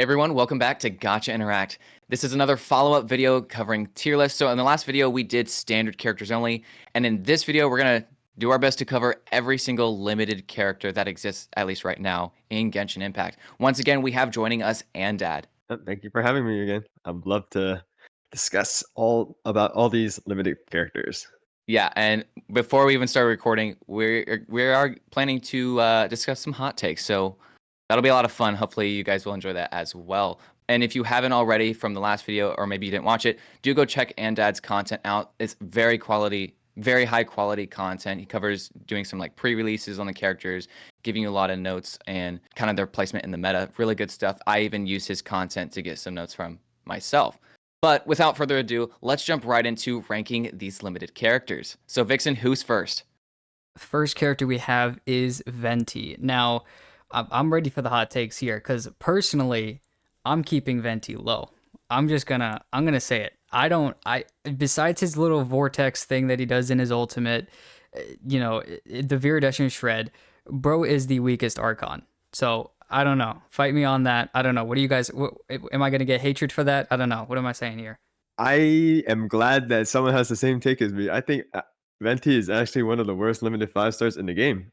Hey everyone, welcome back to Gotcha Interact. This is another follow-up video covering tier list. So in the last video, we did standard characters only. And in this video, we're going to do our best to cover every single limited character that exists, at least right now, in Genshin Impact. Once again, we have joining us Anddad. Thank you for having me again. I'd love to discuss all about all these limited characters. Yeah, and before we even start recording, we are planning to discuss some hot takes. So that'll be a lot of fun. Hopefully you guys will enjoy that as well. And if you haven't already from the last video, or maybe you didn't watch it, do go check Anddad's content out. It's very high quality content. He covers doing some like pre-releases on the characters, giving you a lot of notes and kind of their placement in the meta. Really good stuff. I even use his content to get some notes from myself. But without further ado, let's jump right into ranking these limited characters. So Vixen, who's first? First character we have is Venti. Now, I'm ready for the hot takes here because personally, I'm keeping Venti low. I'm gonna say it. Besides his little vortex thing that he does in his ultimate, the Viridescent Shred, bro is the weakest Archon. So I don't know. Fight me on that. I don't know. What do you guys? Am I gonna get hatred for that? I don't know. What am I saying here? I am glad that someone has the same take as me. I think Venti is actually one of the worst limited 5 stars in the game.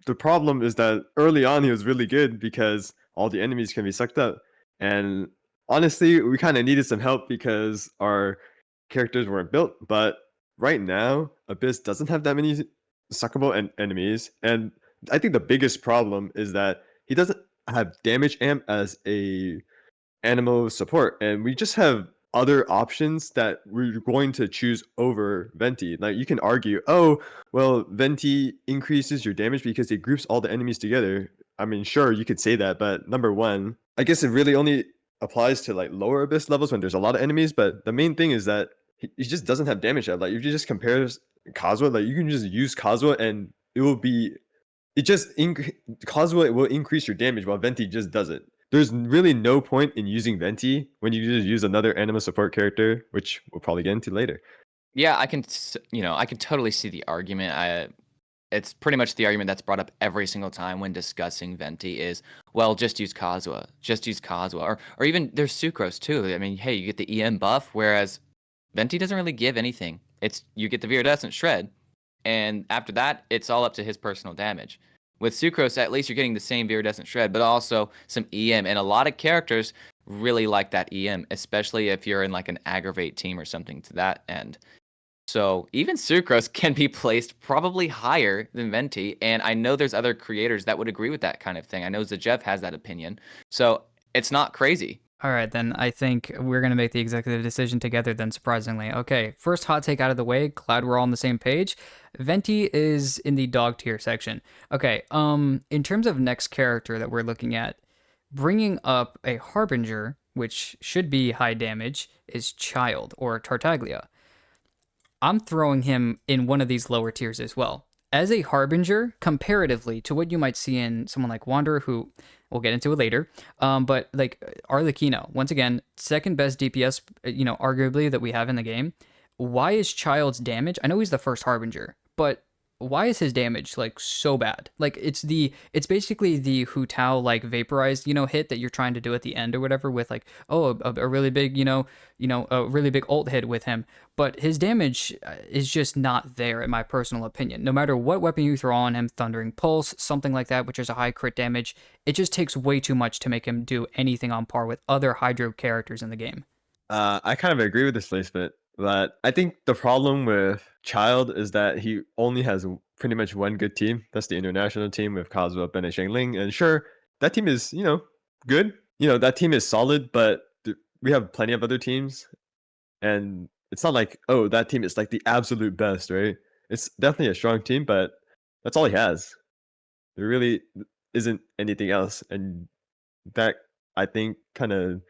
The problem is that early on he was really good because all the enemies can be sucked up. And honestly, we kind of needed some help because our characters weren't built. But right now, Abyss doesn't have that many suckable enemies. And I think the biggest problem is that he doesn't have damage amp as a animal support, and we just have other options that we're going to choose over Venti. Like you can argue, oh, well, Venti increases your damage because it groups all the enemies together. I mean, sure, you could say that, but number one, I guess it really only applies to like lower abyss levels when there's a lot of enemies. But the main thing is that he just doesn't have damage at. Like if you just compare Kazuha, like you can just use Kazuha and it will be it just Kazuha will increase your damage while Venti just doesn't. There's really no point in using Venti when you just use another anima support character, which we'll probably get into later. Yeah, I can totally see the argument. It's pretty much the argument that's brought up every single time when discussing Venti is, well, just use Kazuha. Just use Kazuha. Or even there's Sucrose too. I mean, hey, you get the EM buff, whereas Venti doesn't really give anything. You get the Viridescent Shred, and after that, it's all up to his personal damage. With Sucrose, at least you're getting the same Viridescent Shred, but also some EM. And a lot of characters really like that EM, especially if you're in like an aggravate team or something to that end. So even Sucrose can be placed probably higher than Venti, and I know there's other creators that would agree with that kind of thing. I know Zajev has that opinion, so it's not crazy. All right, then I think we're going to make the executive decision together then, surprisingly. Okay, first hot take out of the way. Glad we're all on the same page. Venti is in the dog tier section. Okay, in terms of next character that we're looking at, bringing up a Harbinger, which should be high damage, is Child or Tartaglia. I'm throwing him in one of these lower tiers as well. As a Harbinger, comparatively to what you might see in someone like Wanderer, who we'll get into it later, but like Arlecchino, once again, second best DPS, arguably that we have in the game. Why is Child's damage? I know he's the first Harbinger, but why is his damage like so bad? Like it's basically the Hu Tao like vaporized hit that you're trying to do at the end or whatever with like a really big a really big ult hit with him, but his damage is just not there in my personal opinion. No matter what weapon you throw on him, Thundering Pulse, something like that, which is a high crit damage, it just takes way too much to make him do anything on par with other Hydro characters in the game. I kind of agree with this placement, but I think the problem with Child is that he only has pretty much one good team. That's the international team with Kazuha, Ben, and Shengling. And sure, that team is, good. That team is solid, but we have plenty of other teams. And it's not like, oh, that team is like the absolute best, right? It's definitely a strong team, but that's all he has. There really isn't anything else. And that, I think, kind of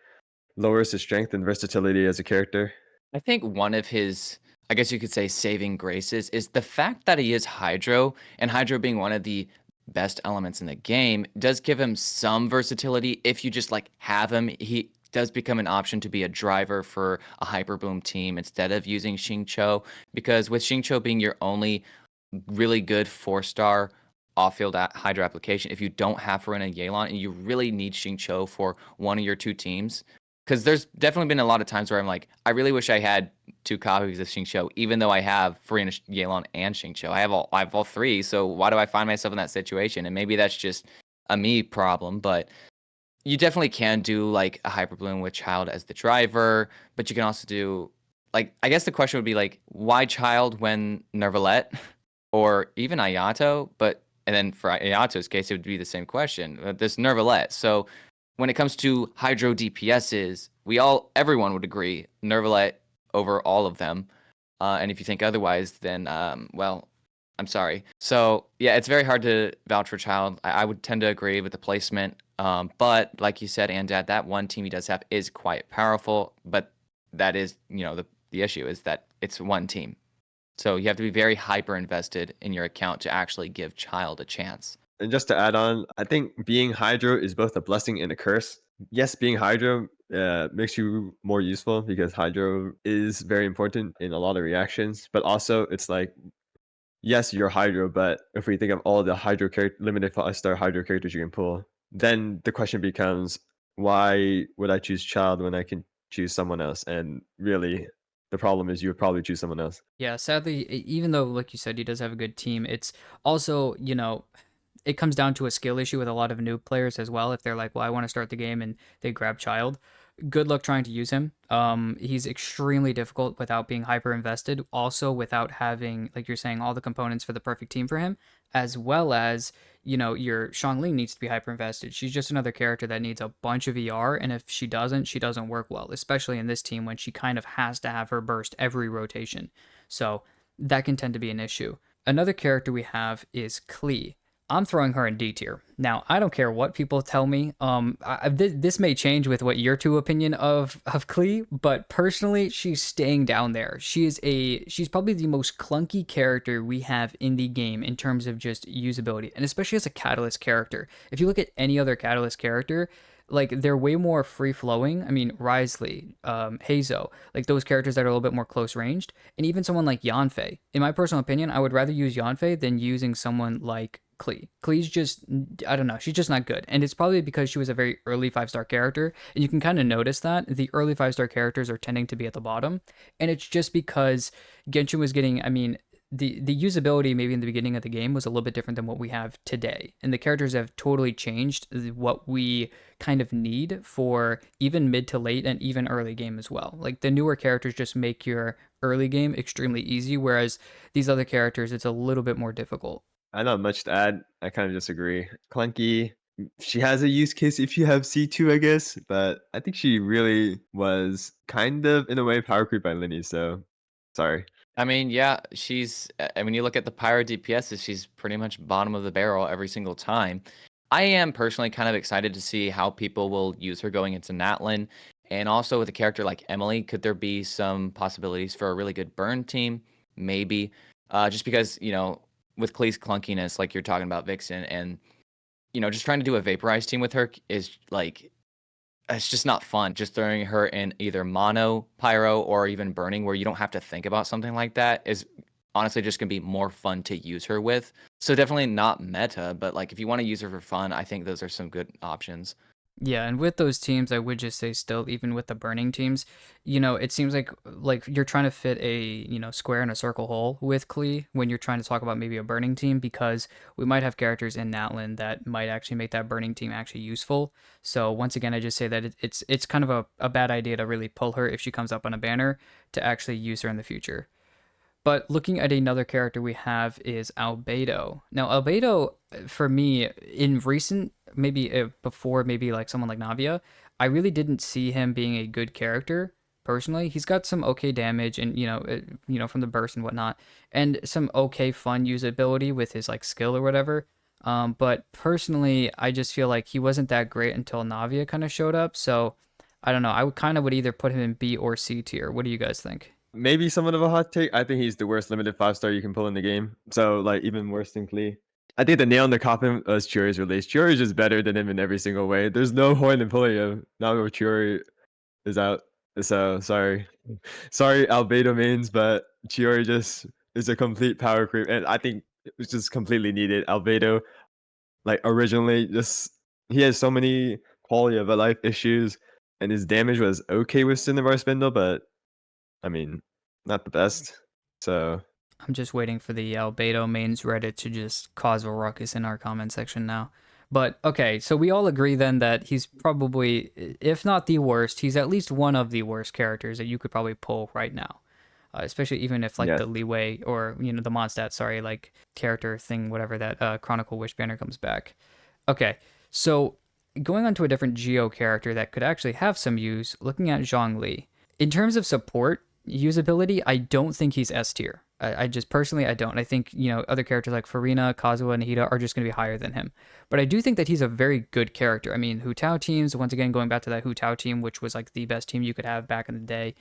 lowers his strength and versatility as a character. I think one of his, I guess you could say, saving graces is the fact that he is Hydro, and Hydro being one of the best elements in the game does give him some versatility. If you just like have him, he does become an option to be a driver for a Hyper Boom team instead of using Xingqiu, because with Xingqiu being your only really good 4-star off-field Hydra application if you don't have Farina and Yelan and you really need Xingqiu for one of your two teams. Because there's definitely been a lot of times where I'm like, I really wish I had two copies of Xingqiu, even though I have Farina, Yelan, and Xingqiu. I have all three, so why do I find myself in that situation? And maybe that's just a me problem, but you definitely can do like a Hyper Bloom with Child as the driver, but you can also do like I guess the question would be like why Child when Nervalet or even Ayato, but and then for Ayato's case it would be the same question. This Nervalet. So when it comes to Hydro DPSs, everyone would agree Nervalet over all of them. And if you think otherwise, then well, I'm sorry. So yeah, it's very hard to vouch for Child. I would tend to agree with the placement. But like you said, Anddad, that one team he does have is quite powerful. But that is, the issue is that it's one team. So you have to be very hyper invested in your account to actually give Child a chance. And just to add on, I think being Hydro is both a blessing and a curse. Yes, being Hydro makes you more useful because Hydro is very important in a lot of reactions, but also it's like, yes, you're Hydro, but if we think of all the Hydro limited 5-star Hydro characters you can pull, then the question becomes, why would I choose Child when I can choose someone else? And really, the problem is you would probably choose someone else. Yeah, sadly, even though, like you said, he does have a good team, it's also, it comes down to a skill issue with a lot of new players as well. If they're like, well, I want to start the game and they grab Child, good luck trying to use him. He's extremely difficult without being hyper invested, also without having, like you're saying, all the components for the perfect team for him, as well as, your Xiangling needs to be hyper invested. She's just another character that needs a bunch of ER, and if she doesn't work well, especially in this team when she kind of has to have her burst every rotation. So that can tend to be an issue. Another character we have is Klee. I'm throwing her in D tier. Now, I don't care what people tell me. This may change with what your two opinion of Klee, but personally, she's staying down there. She's probably the most clunky character we have in the game in terms of just usability, and especially as a Catalyst character. If you look at any other Catalyst character, like they're way more free flowing. I mean, Risley, Hazo, like those characters that are a little bit more close ranged, and even someone like Yanfei. In my personal opinion, I would rather use Yanfei than using someone like Klee. Klee's just, I don't know, she's just not good. And it's probably because she was a very early 5-star character. And you can kind of notice that the early 5-star characters are tending to be at the bottom. And it's just because Genshin was getting, I mean, the usability maybe in the beginning of the game was a little bit different than what we have today. And the characters have totally changed what we kind of need for even mid to late and even early game as well. Like the newer characters just make your early game extremely easy, whereas these other characters, it's a little bit more difficult. I don't have much to add. I kind of disagree. Clunky, she has a use case if you have C2, I guess, but I think she really was kind of, in a way, power creep by Linny, so sorry. I mean, yeah, when you look at the Pyro DPSs, she's pretty much bottom of the barrel every single time. I am personally kind of excited to see how people will use her going into Natlan. And also with a character like Emily, could there be some possibilities for a really good burn team? Maybe. Just because, with Klee's clunkiness, like you're talking about Vixen, and, just trying to do a vaporized team with her is like it's just not fun. Just throwing her in either mono, pyro, or even burning where you don't have to think about something like that is honestly just gonna be more fun to use her with. So definitely not meta, but like if you want to use her for fun, I think those are some good options. Yeah, and with those teams, I would just say still, even with the burning teams, it seems like you're trying to fit a square in a circle hole with Klee when you're trying to talk about maybe a burning team, because we might have characters in Natlan that might actually make that burning team actually useful. So once again, I just say that it's kind of a bad idea to really pull her if she comes up on a banner to actually use her in the future. But looking at another character we have is Albedo. Now, Albedo, for me, in recent, maybe before, maybe like someone like Navia, I really didn't see him being a good character. Personally, he's got some okay damage and from the burst and whatnot, and some okay fun usability with his like skill or whatever. But personally, I just feel like he wasn't that great until Navia kind of showed up. So I don't know. I would kind of would either put him in B or C tier. What do you guys think? Maybe somewhat of a hot take. I think he's the worst limited 5-star you can pull in the game. So, like, even worse than Klee. I think the nail in the coffin was Chiori's release. Chiori is just better than him in every single way. There's no point in pulling him. Now Chiori is out. So, sorry. Sorry, Albedo mains, but Chiori just is a complete power creep. And I think which is completely needed. Albedo, like originally, just he has so many quality of life issues, and his damage was okay with Cinnabar Spindle, but I mean, not the best. So I'm just waiting for the Albedo mains Reddit to just cause a ruckus in our comment section now. But okay, so we all agree then that he's probably, if not the worst, he's at least one of the worst characters that you could probably pull right now. Especially even if like yeah, the leeway or the Mondstadt, sorry, like character thing, whatever that Chronicle Wish banner comes back. Okay, so going on to a different Geo character that could actually have some use, looking at Zhongli. In terms of support usability, I don't think he's S tier. I just personally, I don't. I think, other characters like Farina, Kazuha, and Hida are just going to be higher than him. But I do think that he's a very good character. I mean, Hu Tao teams, once again, going back to that Hu Tao team, which was like the best team you could have back in the day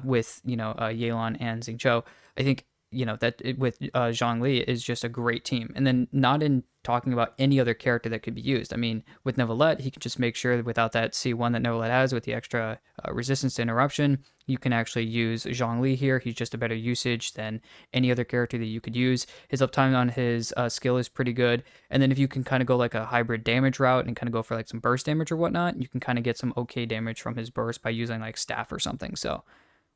with, Yelan and Xingqiu. I think that with Zhongli is just a great team. And then not in talking about any other character that could be used. I mean, with Neuvillette, he can just make sure that without that C1 that Neuvillette has with the extra resistance to interruption, you can actually use Zhongli here. He's just a better usage than any other character that you could use. His uptime on his skill is pretty good. And then if you can kind of go like a hybrid damage route and kind of go for like some burst damage or whatnot, you can kind of get some okay damage from his burst by using like staff or something. So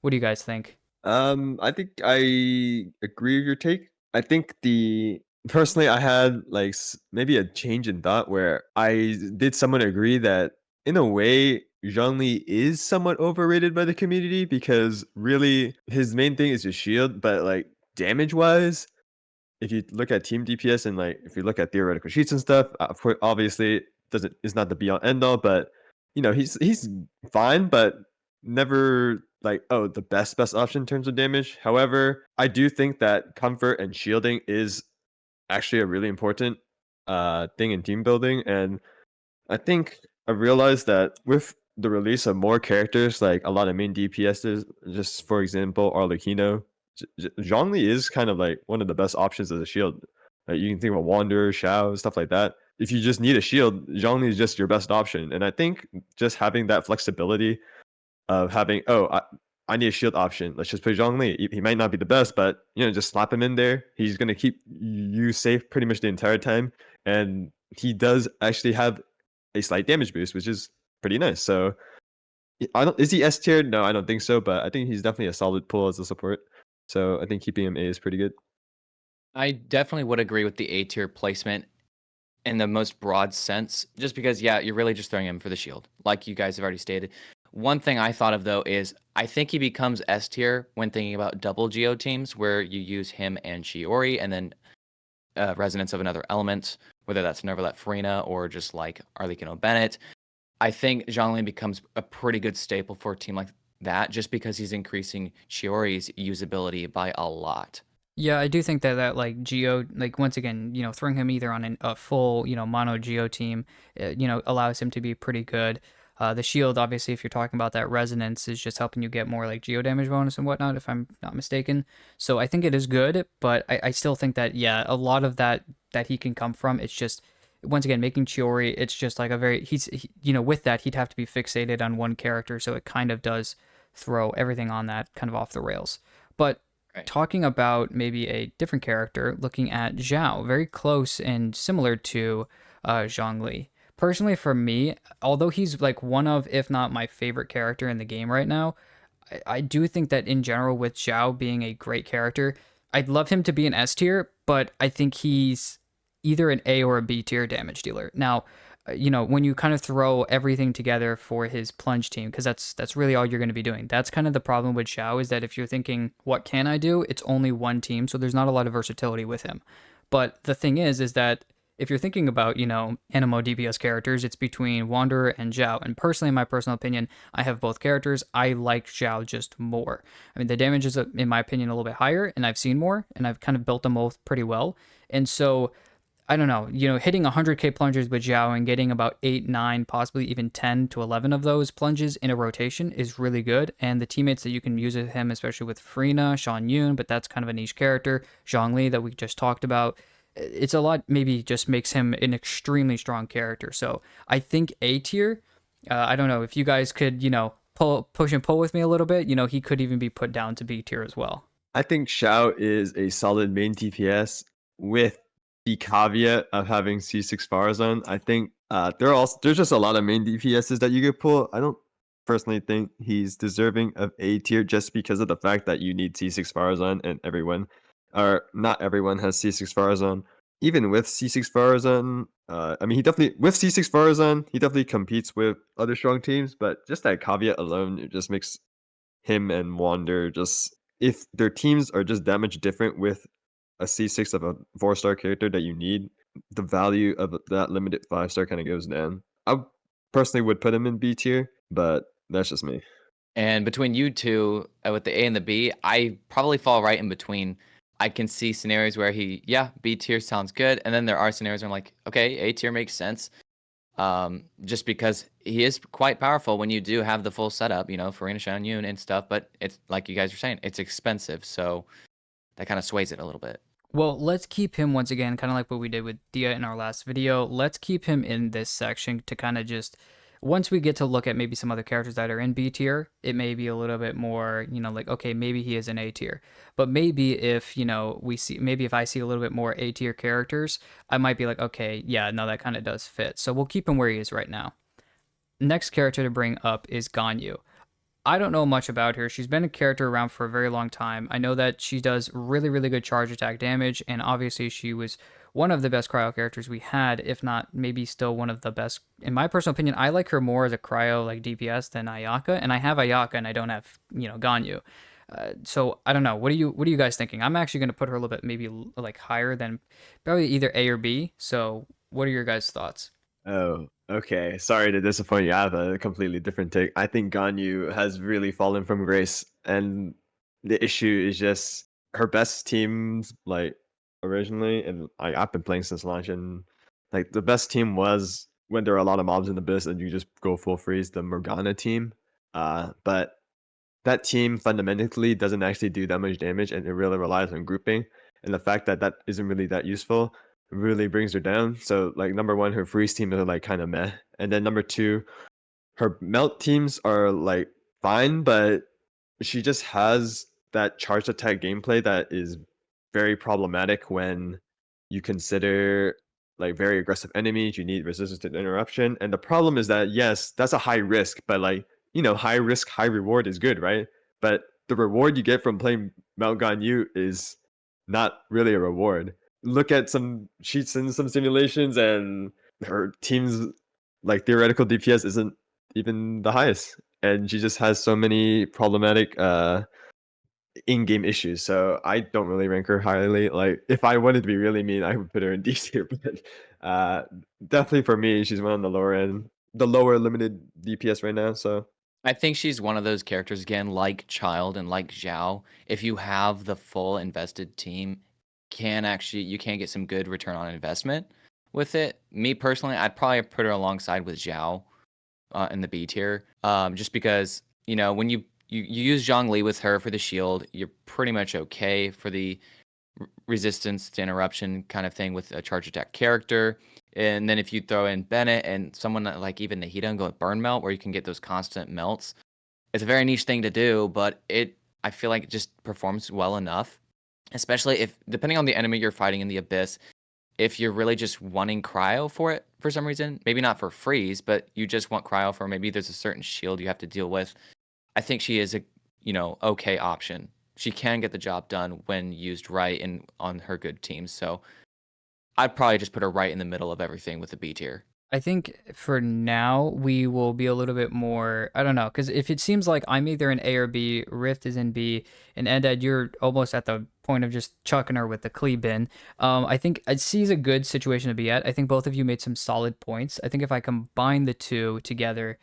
what do you guys think? I think I agree with your take. I think the personally, I had like maybe a change in thought where I did somewhat agree that in a way, Zhongli is somewhat overrated by the community because really his main thing is his shield, but like damage wise, if you look at team DPS and like if you look at theoretical sheets and stuff, of course, obviously doesn't is not the be all end all, but he's fine, but never like the best option in terms of damage. However, I do think that comfort and shielding is actually a really important thing in team building, and I think I realized that with the release of more characters, like a lot of main DPSs, just for example, Arlecchino, Zhongli is kind of like one of the best options as a shield. You can think about Wanderer, Shao, stuff like that. If you just need a shield, Zhongli is just your best option. And I think just having that flexibility of having, I need a shield option. Let's just put Zhongli. He might not be the best, but just slap him in there. He's gonna keep you safe pretty much the entire time. And he does actually have a slight damage boost, which is pretty nice. So is he S tier? No, I don't think so, but I think he's definitely a solid pull as a support. So I think keeping him A is pretty good. I definitely would agree with the A tier placement in the most broad sense, just because, yeah, you're really just throwing him for the shield, like you guys have already stated. One thing I thought of, though, is I think he becomes S tier when thinking about double Geo teams, where you use him and Shiori, and then resonance of another element, whether that's Neuvillette Farina or just like Arlecchino Bennett. I think Zhongli becomes a pretty good staple for a team like that, just because he's increasing Chiori's usability by a lot. Yeah, I do think that like Geo, like once again, throwing him either on a full, mono Geo team, allows him to be pretty good. The shield, obviously, if you're talking about that resonance, is just helping you get more like Geo damage bonus and whatnot, if I'm not mistaken. So I think it is good, but I still think that, yeah, a lot of that he can come from, it's just, once again, making Chiori, it's just like a very, with that, he'd have to be fixated on one character, so it kind of does throw everything on that kind of off the rails. But Right. talking about maybe a different character, looking at Zhao, very close and similar to Zhongli. Personally, for me, although he's like one of, if not my favorite character in the game right now, I do think that in general, with Zhao being a great character, I'd love him to be an S tier, but I think he's either an A or a B tier damage dealer. Now, when you kind of throw everything together for his plunge team, because that's really all you're going to be doing. That's kind of the problem with Xiao, is that if you're thinking, what can I do? It's only one team, so there's not a lot of versatility with him. But the thing is that if you're thinking about, Animo DPS characters, it's between Wanderer and Zhao. And personally, in my personal opinion, I have both characters. I like Zhao just more. I mean, the damage is, in my opinion, a little bit higher, and I've seen more, and I've kind of built them both pretty well. And so I don't know, hitting 100k plungers with Zhao and getting about 8, 9, possibly even 10 to 11 of those plunges in a rotation is really good. And the teammates that you can use with him, especially with Farina, Shan Yun, but that's kind of a niche character, Zhongli that we just talked about, it's a lot, maybe just makes him an extremely strong character. So I think A tier, I don't know if you guys could, push and pull with me a little bit, he could even be put down to B tier as well. I think Shao is a solid main DPS. with the caveat of having C6 Farazan, I think there's just a lot of main DPSs that you could pull. I don't personally think he's deserving of A tier just because of the fact that you need C6 Farazan and everyone, or not everyone has C6 Farazan. Even with C6 Farazan, I mean, he definitely with C6 Farazan, he definitely competes with other strong teams. But just that caveat alone, it just makes him and Wander just if their teams are just that much different with a C6 of a 4-star character that you need, the value of that limited 5-star kind of goes down. I personally would put him in B tier, but that's just me. And between you two, with the A and the B, I probably fall right in between. I can see scenarios where yeah, B tier sounds good, and then there are scenarios where I'm like, okay, A tier makes sense. Just because he is quite powerful when you do have the full setup, Farina Shan and stuff. But it's like you guys were saying, it's expensive, so that kind of sways it a little bit. Well, let's keep him once again, kind of like what we did with Dia in our last video. Let's keep him in this section to kind of just, once we get to look at maybe some other characters that are in B tier, it may be a little bit more, like, okay, maybe he is in A tier. But maybe if, maybe if I see a little bit more A tier characters, I might be like, okay, yeah, no, that kind of does fit. So we'll keep him where he is right now. Next character to bring up is Ganyu. I don't know much about her. She's been a character around for a very long time. I know that she does really, really good charge attack damage, and obviously she was one of the best cryo characters we had, if not maybe still one of the best. In my personal opinion, I like her more as a cryo like DPS than Ayaka, and I have Ayaka and I don't have Ganyu. So I don't know. What are you guys thinking? I'm actually going to put her a little bit maybe like higher than probably either A or B. So what are your guys' thoughts? Oh, okay. Sorry to disappoint you. I have a completely different take. I think Ganyu has really fallen from grace, and the issue is just her best teams, like originally, and I've been playing since launch, and like the best team was when there are a lot of mobs in the abyss and you just go full freeze, the Morgana team. But that team fundamentally doesn't actually do that much damage, and it really relies on grouping. And the fact that that isn't really that useful really brings her down. So like number one, her freeze teams are like kind of meh, and then number two, her melt teams are like fine, but she just has that charged attack gameplay that is very problematic when you consider like very aggressive enemies. You need resistance to interruption, and the problem is that yes, that's a high risk, but like high risk, high reward is good, right? But the reward you get from playing Mount Ganyu is not really a reward. Look at some cheats in some simulations, and her team's like theoretical DPS isn't even the highest, and she just has so many problematic in-game issues. So I don't really rank her highly. Like if I wanted to be really mean, I would put her in D tier, but uh, definitely for me, she's one on the lower end, the lower limited DPS right now. So I think she's one of those characters again, like Child and like Zhao. If you have the full invested team, you can get some good return on investment with it. Me personally, I'd probably put her alongside with Zhao in the B tier, just because when you use Zhongli with her for the shield, you're pretty much okay for the resistance to interruption kind of thing with a charge attack character. And then if you throw in Bennett and someone like even Nahida and go with Burn Melt, where you can get those constant melts, it's a very niche thing to do, but I feel like it just performs well enough. Especially if, depending on the enemy you're fighting in the Abyss, if you're really just wanting cryo for it for some reason, maybe not for freeze, but you just want cryo for maybe there's a certain shield you have to deal with, I think she is a okay option. She can get the job done when used right and on her good teams. So I'd probably just put her right in the middle of everything with the B tier. I think for now we will be a little bit more. I don't know, because if it seems like I'm either in A or B, Rift is in B, and Anddad, you're almost at the point of just chucking her with the Clee bin. I think C is a good situation to be at. I think both of you made some solid points. I think if I combine the two together,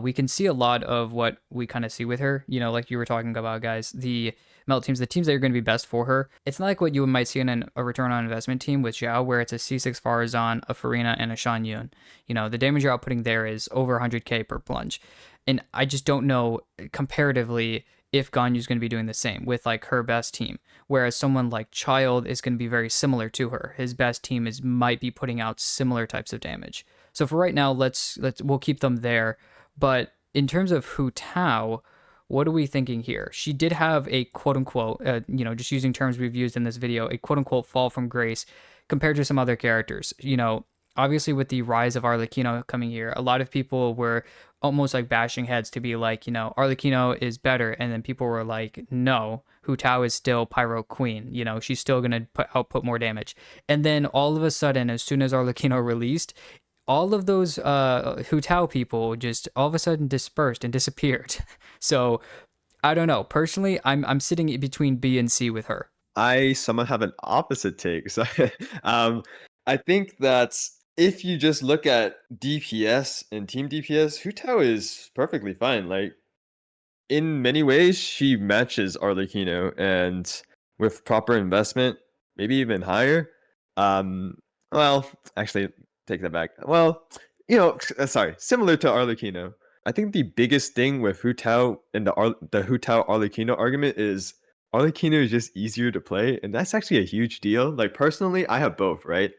we can see a lot of what we kind of see with her. Like you were talking about, guys, the melt teams, the teams that are going to be best for her. It's not like what you might see in a return on investment team with Zhao, where it's a C6 Farazan, a Farina, and a Shan Yun. The damage you're outputting there is over 100k per plunge. And I just don't know comparatively if Ganyu's going to be doing the same with like her best team. Whereas someone like Child is going to be very similar to her. His best team might be putting out similar types of damage. So for right now, we'll keep them there. But in terms of Hu Tao, What are we thinking here? She did have a quote unquote, just using terms we've used in this video, a quote unquote fall from grace compared to some other characters. Obviously with the rise of Arlecchino coming here, a lot of people were almost like bashing heads to be like, Arlecchino is better, and then people were like, no, Hu Tao is still Pyro Queen. She's still gonna output more damage. And then all of a sudden, as soon as Arlecchino released, all of those Hu Tao people just all of a sudden dispersed and disappeared. So I don't know. Personally, I'm sitting between B and C with her. I somehow have an opposite take. So, I think that if you just look at DPS and team DPS, Hu Tao is perfectly fine. Like in many ways, she matches Arlecchino, and with proper investment, maybe even higher. Um, well, actually, take that back. Well, sorry, similar to Arlecchino. I think the biggest thing with Hu Tao and the Hu Tao Arlecchino argument is Arlecchino is just easier to play, and that's actually a huge deal. Like personally, I have both, right?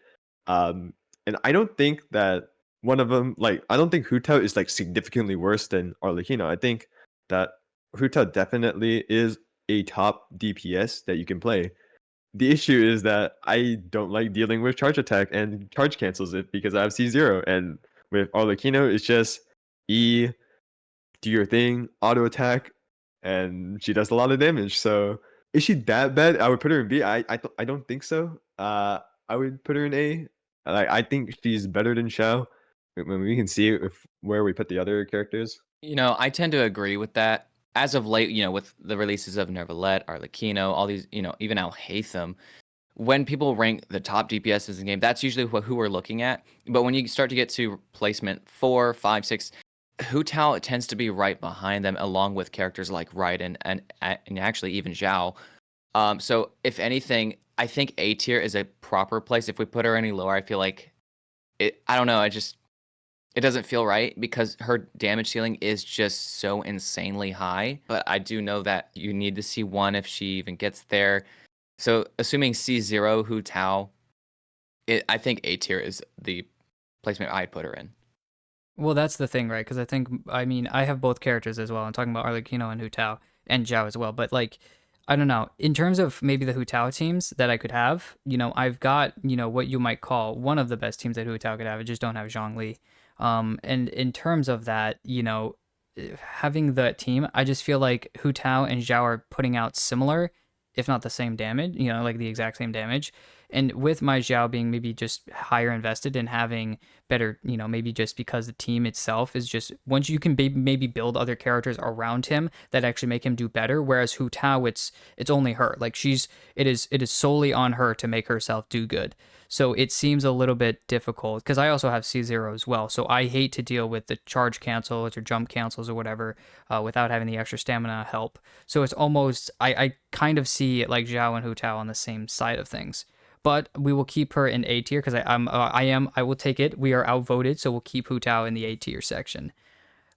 And I don't think that one of them, like, I don't think Hu Tao is like significantly worse than Arlecchino. I think that Hu Tao definitely is a top DPS that you can play. The issue is that I don't like dealing with charge attack and charge cancels it because I have C0. And with Arlecchino, it's just E, do your thing, auto attack, and she does a lot of damage. So is she that bad? I would put her in B. I don't think so. I would put her in A. Like I think she's better than Xiao. When we can see if where we put the other characters. I tend to agree with that. As of late, with the releases of Neverlet, Arlecchino, all these, even Alhaitham, when people rank the top DPSs in the game, that's usually who we're looking at. But when you start to get to placement 4, 5, 6, Hu Tao tends to be right behind them, along with characters like Raiden and actually even Zhao. So if anything, I think A tier is a proper place. If we put her any lower, I feel like I don't know. It doesn't feel right because her damage ceiling is just so insanely high. But I do know that you need to see one if she even gets there. So assuming C0 Hu Tao, I think A tier is the placement I'd put her in. Well, that's the thing, right? Because I have both characters as well. I'm talking about Arlecchino and Hu Tao and Zhao as well. But like, I don't know. In terms of maybe the Hu Tao teams that I could have, I've got, what you might call one of the best teams that Hu Tao could have. I just don't have Zhongli. And in terms of that, having the team, I just feel like Hu Tao and Zhao are putting out similar, if not the same damage, like the exact same damage. And with my Zhao being maybe just higher invested and having better, maybe just because the team itself is just, once you can maybe build other characters around him that actually make him do better. Whereas Hu Tao, it's only her. Like it is solely on her to make herself do good. So it seems a little bit difficult because I also have C0 as well. So I hate to deal with the charge cancels or jump cancels or whatever without having the extra stamina help. So it's almost, I kind of see it like Zhao and Hu Tao on the same side of things. But we will keep her in A tier because I will take it. We are outvoted, so we'll keep Hu Tao in the A tier section.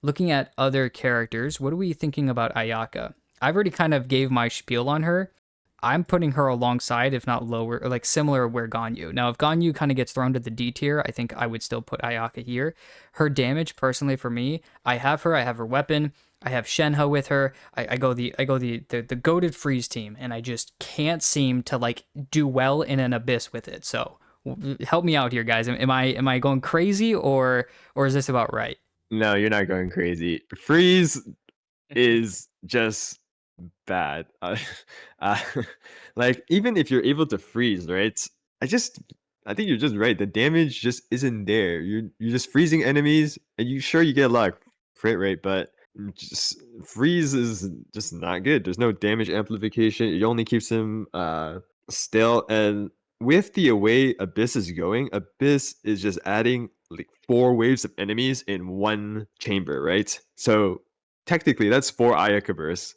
Looking at other characters, what are we thinking about Ayaka? I've already kind of gave my spiel on her. I'm putting her alongside, if not lower, or like similar where Ganyu. Now, if Ganyu kind of gets thrown to the D tier, I think I would still put Ayaka here. Her damage, personally for me, I have her weapon. I have Shenhe with her. I go the goated freeze team, and I just can't seem to like do well in an abyss with it. So help me out here, guys. Am I going crazy or is this about right? No, you're not going crazy. Freeze is just bad. Uh, like even if you're able to freeze, right? I just I think you're just right. The damage just isn't there. You're just freezing enemies, and you get a lot of crit rate, but just freeze is just not good. There's no damage amplification. It only keeps him still. And with the way Abyss is going, Abyss is just adding like 4 waves of enemies in one chamber, right? So technically that's 4 Ayaka bursts.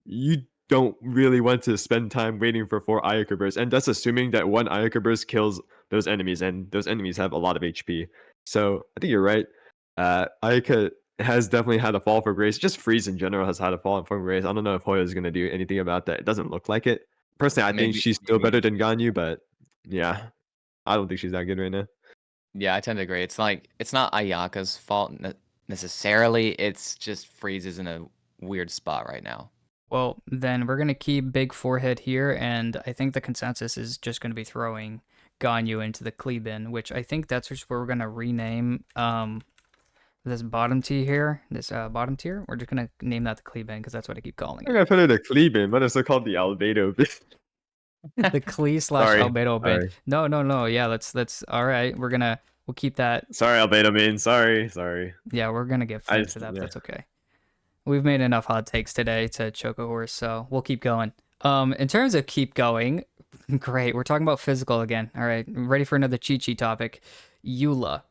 You don't really want to spend time waiting for 4 Ayaka bursts, and that's assuming that 1 Ayaka burst kills those enemies, and those enemies have a lot of HP. So I think you're right. Ayaka has definitely had a fall for grace. Just Freeze in general has had a fall for grace. I don't know if Hoya is going to do anything about that. It doesn't look like it. Personally, I think Maybe, she's still better than Ganyu, but yeah, I don't think she's that good right now. yeah, I tend to agree. It's not Ayaka's fault necessarily. It's just Freeze isn't a weird spot right now. Well, then we're gonna keep Big Forehead here, and I think the consensus is just gonna be throwing Ganyu into the Klee bin, which I think that's just where we're gonna rename this bottom tier here. This bottom tier. We're just gonna name that the Klee bin because that's what I keep calling I'm it. gonna put it in a Klee bin, but it's still called the Albedo bin. The Klee slash Sorry, Albedo bin. sorry, No. Yeah, let's. All right, we'll keep that. sorry, Albedo bin. Sorry. Yeah, we're gonna get I flamed just for that, but yeah. that's okay. We've made enough hot takes today to choke a horse, so we'll keep going. In terms of keep going, great. We're talking about physical again. All right, ready for another cheat sheet topic. Eula.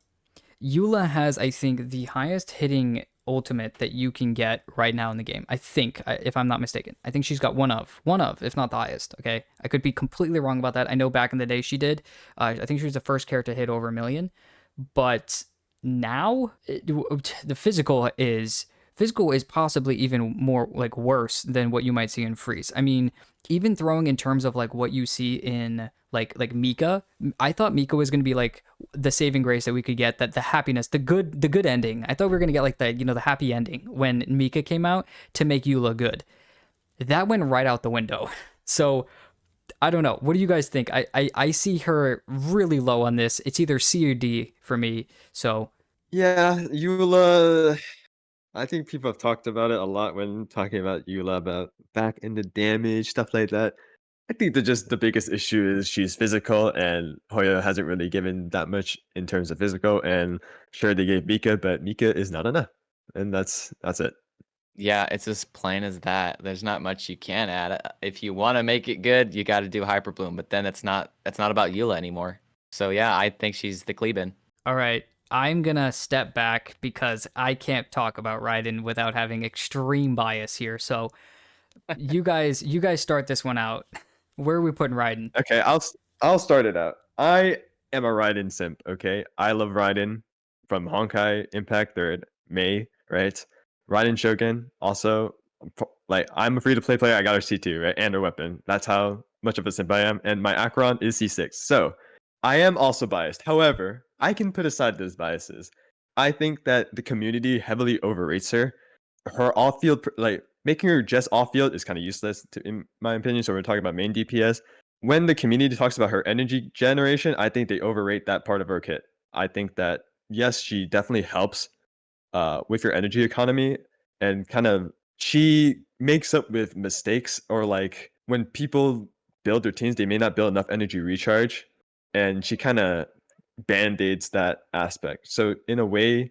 Eula has, I think, the highest hitting ultimate that you can get right now in the game. I think, if I'm not mistaken. I think she's got one of, if not the highest. Okay, I could be completely wrong about that. I know back in the day she did. I think she was the first character to hit over 1 million, but now the physical is possibly even more like worse than what you might see in Freeze. I mean, even throwing in terms of like what you see in like Mika, I thought Mika was going to be like the saving grace that we could get, that the happiness, the good ending. I thought we were going to get like the happy ending when Mika came out to make Eula good. That went right out the window. So I don't know. What do you guys think? I see her really low on this. It's either C or D for me. So Yeah, Eula. I think people have talked about it a lot when talking about Eula, about back end damage, stuff like that. I think that just the biggest issue is she's physical, and Hoya hasn't really given that much in terms of physical. And sure, they gave Mika, but Mika is not enough, and that's it. Yeah, it's as plain as that. There's not much you can add. If you want to make it good, you got to do Hyper Bloom, but then it's not about Eula anymore. So yeah, I think she's the Kleben. all right, I'm gonna step back because I can't talk about Raiden without having extreme bias here. So you guys start this one out. Where are we putting Raiden? Okay, I'll start it out. I am a Raiden simp. Okay, I love Raiden from Honkai Impact Third May. Right, Raiden Shogun also. Like I'm a free to play player. I got her C2 right and her weapon. That's how much of a simp I am. And my Acheron is C6. So I am also biased. However, I can put aside those biases. I think that the community heavily overrates her. Her off field like making her just off field is kind of useless in my opinion. So we're talking about main DPS. When the community talks about her energy generation, I think they overrate that part of her kit. I think that yes, she definitely helps with your energy economy, and kind of she makes up with mistakes, or like when people build their teams, they may not build enough energy recharge, and she kind of band-aids that aspect. So in a way,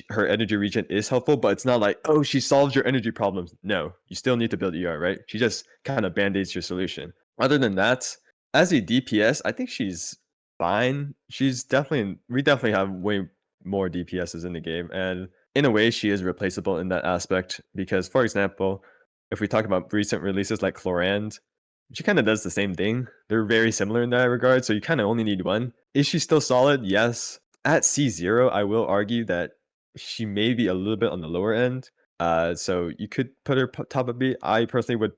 her energy regen is helpful, but it's not like, oh, she solves your energy problems. No, you still need to build ER, right? She just kind of band-aids your solution. Other than that, as a DPS, I think she's fine. We definitely have way more DPSs in the game, and in a way, she is replaceable in that aspect because, for example, if we talk about recent releases like Chlorand, she kind of does the same thing. They're very similar in that regard, so you kind of only need one. Is she still solid? Yes. At C0, I will argue that she may be a little bit on the lower end. So you could put her top of B. I personally would,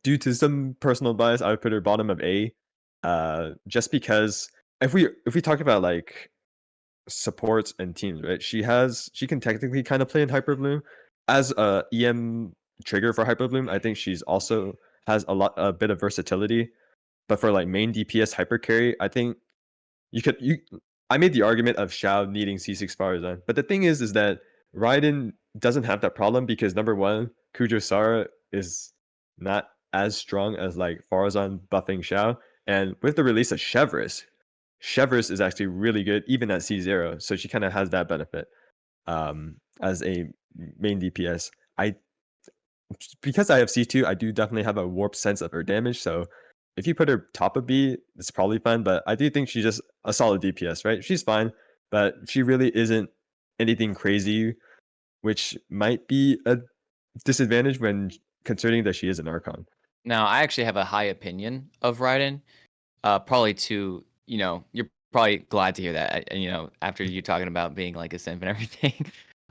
due to some personal bias, I would put her bottom of A. Just because if we talk about like supports and teams, right? She can technically kind of play in Hyper Bloom as a EM trigger for Hyper Bloom. I think she's also has a bit of versatility. But for like main DPS hyper carry, I think you I made the argument of Xiao needing C6 Farazan. But the thing is that Raiden doesn't have that problem because number one, Kujo Sara is not as strong as like Farazan buffing Xiao. And with the release of Chevris is actually really good even at C0. So she kind of has that benefit as a main DPS. I Because I have C2, I do definitely have a warped sense of her damage. So if you put her top of B, it's probably fine. But I do think she's just a solid DPS, right? She's fine, but she really isn't anything crazy, which might be a disadvantage when considering that she is an Archon. Now, I actually have a high opinion of Raiden. Probably you're probably glad to hear that, after you talking about being like a simp and everything.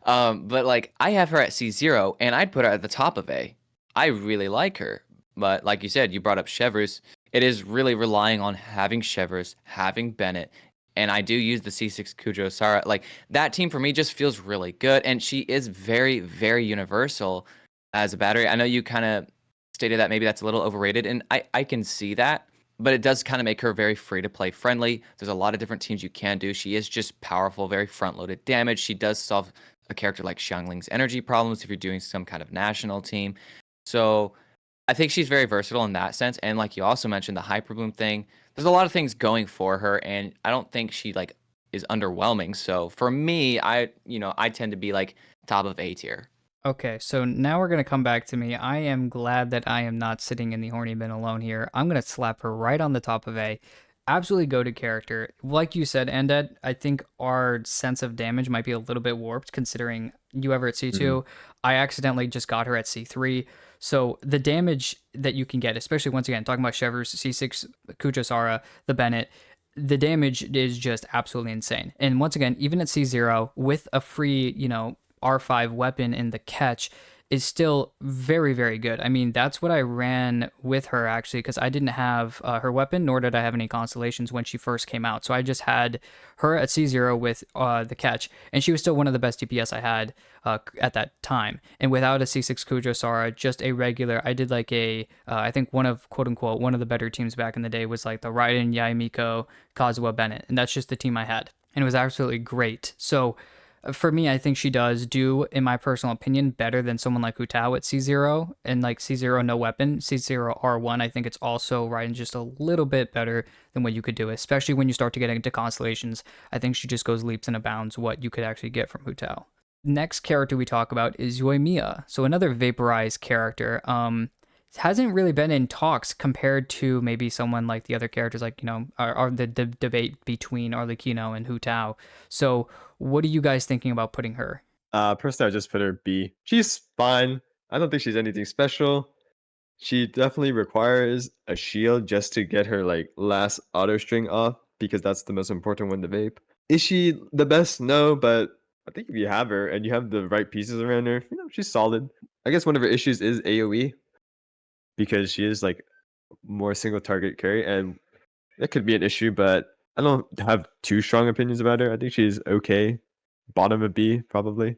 But like I have her at C0 and I'd put her at the top of A. I really like her. But like you said, you brought up Chevers. It is really relying on having Chevers, having Bennett, and I do use the C6 Kujo Sara. Like that team for me just feels really good, and she is very, very universal. as a battery. I know you kind of stated that maybe that's a little overrated, and I can see that, but it does kind of make her very free to play friendly. There's a lot of different teams you can do. She is just powerful, very front loaded damage. She does solve a character like Xiangling's energy problems if you're doing some kind of national team. So I think she's very versatile in that sense. And like you also mentioned, the hyper bloom thing, there's a lot of things going for her, and I don't think she like is underwhelming. So for me, I tend to be like top of A tier. Okay, so now we're gonna come back to me. I am glad that I am not sitting in the horny bin alone here. I'm gonna slap her right on the top of A. Absolutely goated character. Like you said, Anddad, I think our sense of damage might be a little bit warped considering you ever at Mhm. C2. I accidentally just got her at C3. So the damage that you can get, especially once again, talking about Shevers, C6, Kuchosara, the Bennett, the damage is just absolutely insane. And once again, even at C0, with a free, R5 weapon in the catch is still very, very good. I mean, that's what I ran with her actually, because I didn't have her weapon, nor did I have any constellations when she first came out. So I just had her at C0 with the catch, and she was still one of the best DPS I had at that time. And without a C6 Kujo Sara, just a regular, I did like I think one of, quote unquote, one of the better teams back in the day was like the Raiden, Yaimiko, Kazuha, Bennett. And that's just the team I had. And it was absolutely great. So, for me, I think she does do, in my personal opinion, better than someone like Hu Tao at C0 and like C0 no weapon. C0 R1, I think it's also right and just a little bit better than what you could do, especially when you start to get into constellations. I think she just goes leaps and bounds what you could actually get from Hu Tao. Next character we talk about is Yoimiya. So another vaporized character. Hasn't really been in talks compared to maybe someone like the other characters, like, are the debate between Arlecchino and Hu Tao. So what are you guys thinking about putting her? Personally, I just put her B. She's fine. I don't think she's anything special. She definitely requires a shield just to get her like last auto string off because that's the most important one to vape. Is she the best? No, but I think if you have her and you have the right pieces around her, she's solid. I guess one of her issues is AoE because she is like more single target carry, and that could be an issue. But I don't have too strong opinions about her. I think she's okay, bottom of B probably.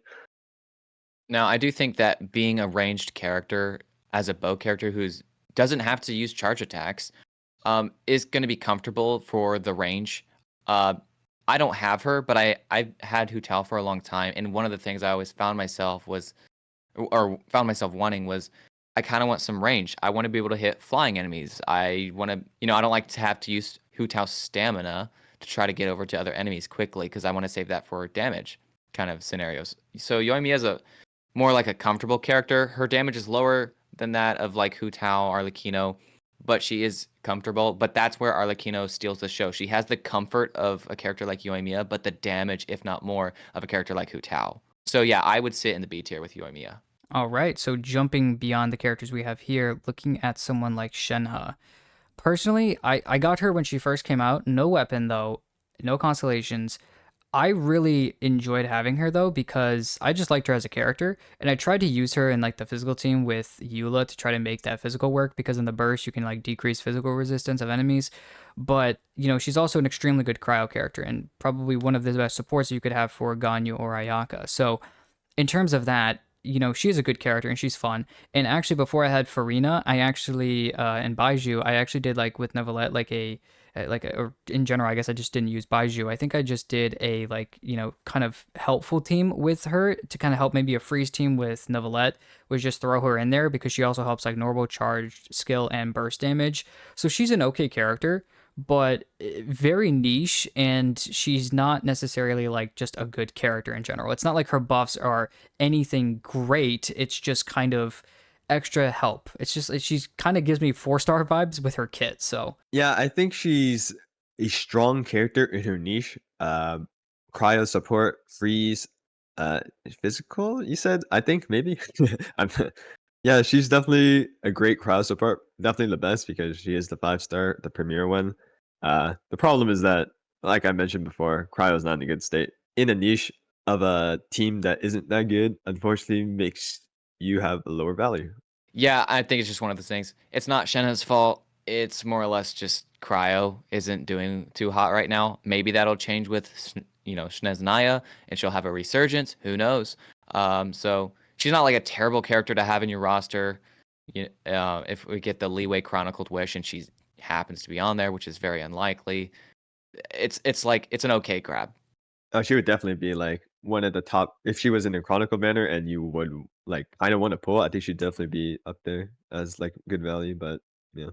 Now, I do think that being a ranged character as a bow character who's doesn't have to use charge attacks, is going to be comfortable for the range. Uh, I don't have her, but I've had Hu Tao for a long time, and one of the things I always found myself wanting was I kind of want some range. I want to be able to hit flying enemies. I want to, I don't like to have to use Hu Tao's stamina to try to get over to other enemies quickly because I want to save that for damage kind of scenarios. So Yoimi is a more like a comfortable character. Her damage is lower than that of like Hu Tao, Arlecchino, but she is comfortable. But that's where Arlecchino steals the show. She has the comfort of a character like Yoimiya, but the damage, if not more, of a character like Hu Tao. So yeah, I would sit in the B tier with Yoimiya. All right, so jumping beyond the characters we have here, looking at someone like Shenhe. Personally, I got her when she first came out. No weapon, though, no constellations. I really enjoyed having her though because I just liked her as a character, and I tried to use her in like the physical team with Eula to try to make that physical work because in the burst you can like decrease physical resistance of enemies. But she's also an extremely good cryo character and probably one of the best supports you could have for Ganyu or Ayaka. So in terms of that, she's a good character and she's fun. And actually, before I had Farina, I actually and Baiju, I actually did like with Neuvillette or in general, I guess I just didn't use Baiju. I think I just did a like kind of helpful team with her to kind of help maybe a freeze team with Neuvillette, was just throw her in there because she also helps like normal charge, skill, and burst damage. So she's an okay character, but very niche, and she's not necessarily like just a good character in general. It's not like her buffs are anything great. It's just kind of extra help. It's just she's kind of gives me 4-star vibes with her kit. So Yeah, I think she's a strong character in her niche. Cryo support, freeze, uh, physical. You said, I think maybe. I'm, yeah, she's definitely a great cryo support. Definitely the best because she is the 5-star, the premier one. The problem is that, like I mentioned before, cryo is not in a good state. In a niche of a team that isn't that good, unfortunately, makes you have a lower value. Yeah, I think it's just one of those things. It's not Shenna's fault. It's more or less just Cryo isn't doing too hot right now. Maybe that'll change with Snezhnaya and she'll have a resurgence. Who knows? So she's not like a terrible character to have in your roster. If we get the Leeway Chronicled Wish and she happens to be on there, which is very unlikely, it's like it's an okay grab. Oh, she would definitely be like one of the top if she was in a Chronicle banner and you would like kind of want to pull. I think she'd definitely be up there as like good value. But yeah,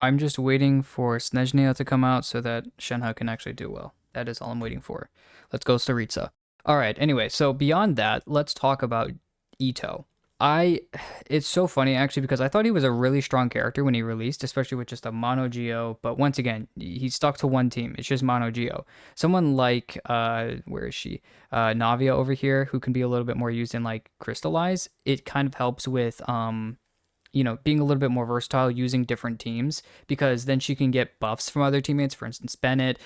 I'm just waiting for Snezhnia to come out so that Shenhe can actually do well. That is all I'm waiting for. Let's go Saritsa. All right, anyway, so beyond that, let's talk about Ito. It's so funny actually because I thought he was a really strong character when he released, especially with just a mono geo. But once again, he's stuck to one team. It's just mono geo. Someone like where is she? Navia over here, who can be a little bit more used in like Crystallize. It kind of helps with being a little bit more versatile using different teams because then she can get buffs from other teammates. For instance, Bennett,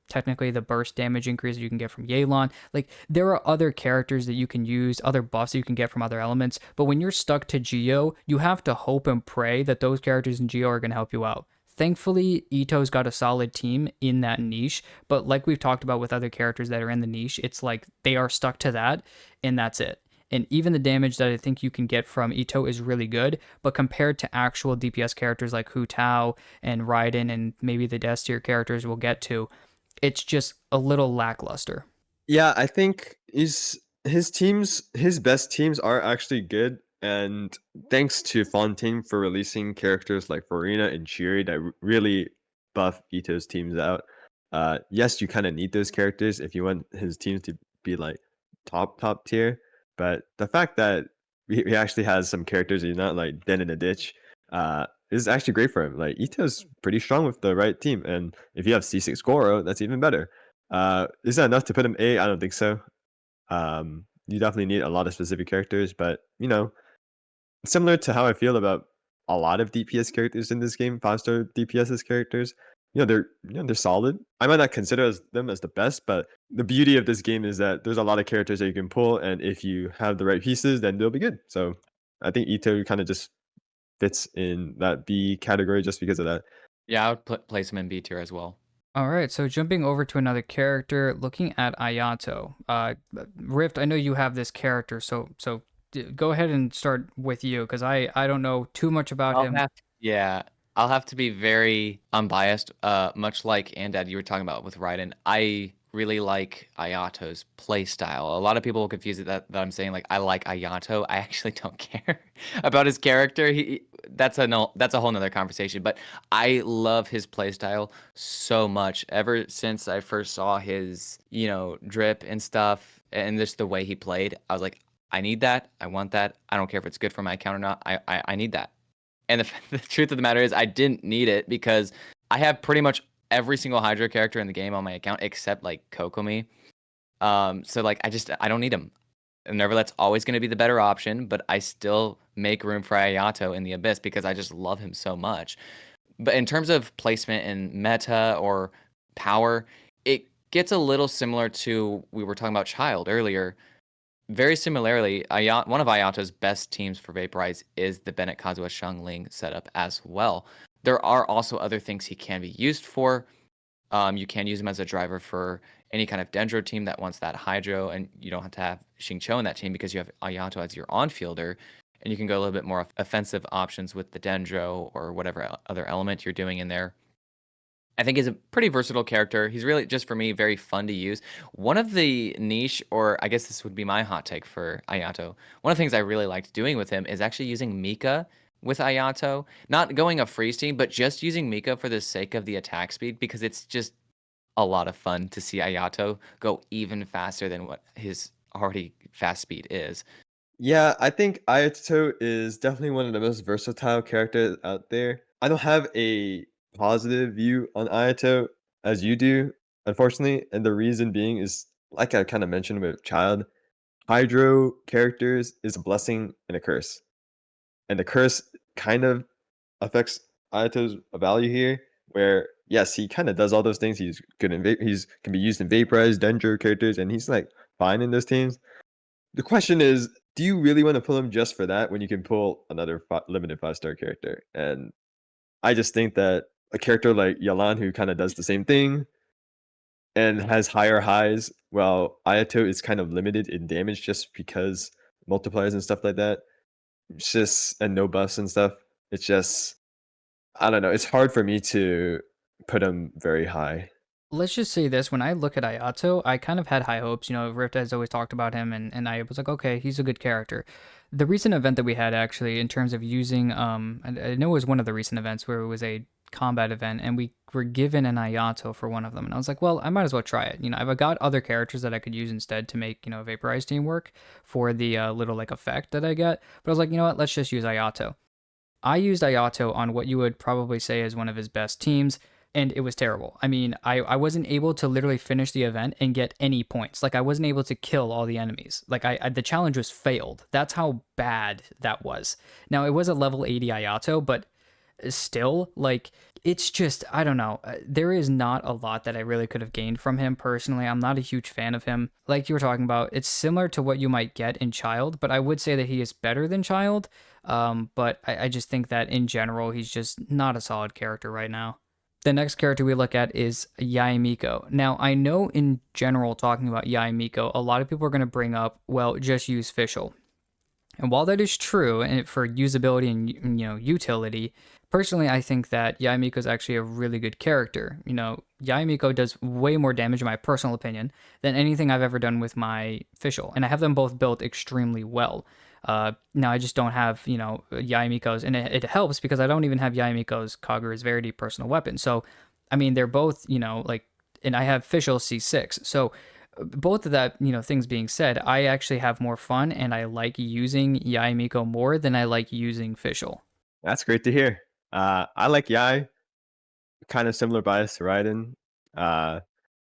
technically the burst damage increase you can get from Yelan. Like there are other characters that you can use, other buffs that you can get from other elements. But when you're stuck to Geo, you have to hope and pray that those characters in Geo are going to help you out. Thankfully, Ito's got a solid team in that niche, but like we've talked about with other characters that are in the niche, it's like they are stuck to that, and that's it. And even the damage that I think you can get from Ito is really good, but compared to actual DPS characters like Hu Tao and Raiden and maybe the S tier characters we'll get to, it's just a little lackluster. yeah, I think his best teams are actually good, and thanks to Fontaine for releasing characters like Farina and Chiri that really buff Ito's teams out. Yes, you kind of need those characters if you want his teams to be like top tier, but the fact that he actually has some characters he's not like dead in a ditch, is actually great for him. Like Ito's pretty strong with the right team, and if you have C6 Goro, that's even better. Is that enough to put him A? I don't think so. You definitely need a lot of specific characters, but similar to how I feel about a lot of DPS characters in this game, 5-star DPS's characters, they're solid. I might not consider them as the best, but the beauty of this game is that there's a lot of characters that you can pull, and if you have the right pieces, then they'll be good. So I think Ito kind of just fits in that B category just because of that. Yeah, I would place him in B tier as well. All right, so jumping over to another character, looking at Ayato. Rift, I know you have this character, so go ahead and start with you because I don't know too much about I'll him. have yeah, I'll have to be very unbiased. Much like Anddad, you were talking about with Raiden. I really like Ayato's play style. A lot of people will confuse it that I'm saying like I like Ayato. I actually don't care about his character. That's a no, that's a whole nother conversation. But I love his play style so much. Ever since I first saw his, drip and stuff, and just the way he played, I was like, I need that. I want that. I don't care if it's good for my account or not. I need that. And the truth of the matter is, I didn't need it because I have pretty much every single Hydra character in the game on my account except like Kokomi. So like I don't need him. And Neverlet's always going to be the better option, but I still make room for Ayato in the Abyss because I just love him so much. But in terms of placement in meta or power, it gets a little similar to we were talking about Child earlier. Very similarly, one of Ayato's best teams for Vaporize is the Bennett Kazuha Xiangling setup as well. There are also other things he can be used for. You can use him as a driver for any kind of Dendro team that wants that Hydro, and you don't have to have Xingqiu in that team because you have Ayato as your on-fielder, and you can go a little bit more offensive options with the Dendro or whatever other element you're doing in there. I think he's a pretty versatile character. He's really, just for me, very fun to use. One of the niche, or I guess this would be my hot take for Ayato, one of the things I really liked doing with him is actually using Mika with Ayato. Not going a freeze team, but just using Mika for the sake of the attack speed because it's just a lot of fun to see Ayato go even faster than what his already fast speed is. Yeah, I think Ayato is definitely one of the most versatile characters out there. I don't have a positive view on Ayato as you do, unfortunately, and the reason being is like I kind of mentioned with Child, Hydro characters is a blessing and a curse. And the curse kind of affects Ayato's value here, where yes, he kind of does all those things. He's good in he's can be used in Vaporize, Dendro characters, and he's like fine in those teams. The question is, do you really want to pull him just for that when you can pull another limited 5-star character? And I just think that a character like Yalan, who kind of does the same thing and has higher highs, while Ayato is kind of limited in damage just because multipliers and stuff like that. It's just and no buffs and stuff. It's just I don't know. It's hard for me to put him very high. Let's just say this: when I look at Ayato, I kind of had high hopes. You know, Rift has always talked about him, and I was like, okay, he's a good character. The recent event that we had, actually, in terms of using, I know it was one of the recent events where it was a combat event, and we were given an Ayato for one of them, and I was like, well, I might as well try it. You know, I've got other characters that I could use instead to make, you know, Vaporize team work for the little like effect that I get, but I was like, you know what, let's just use Ayato. I used Ayato on what you would probably say is one of his best teams, and it was terrible. I mean, I wasn't able to literally finish the event and get any points. Like, I wasn't able to kill all the enemies. Like, the challenge was failed. That's how bad that was. Now, it was a level 80 Ayato, but still, like, it's just, I don't know. There is not a lot that I really could have gained from him personally. I'm not a huge fan of him. Like you were talking about, it's similar to what you might get in Child, but I would say that he is better than Child. But I just think that in general, he's just not a solid character right now. The next character we look at is Yaimiko. Now, I know in general, talking about Yaimiko, a lot of people are going to bring up, well, just use Fischl. And while that is true, and for usability and, you know, utility, personally, I think that Yaimiko is actually a really good character. You know, Yaimiko does way more damage, in my personal opinion, than anything I've ever done with my Fischl, and I have them both built extremely well. Now I just don't have, you know, Yaimiko's, and it helps because I don't even have Yaimiko's Kagura's Verity personal weapon. So, I mean, they're both, you know, like, and I have Fischl C6. So, both of that, you know, things being said, I actually have more fun and I like using Yaimiko more than I like using Fischl. That's great to hear. I like Yai, kind of similar bias to Raiden. Uh,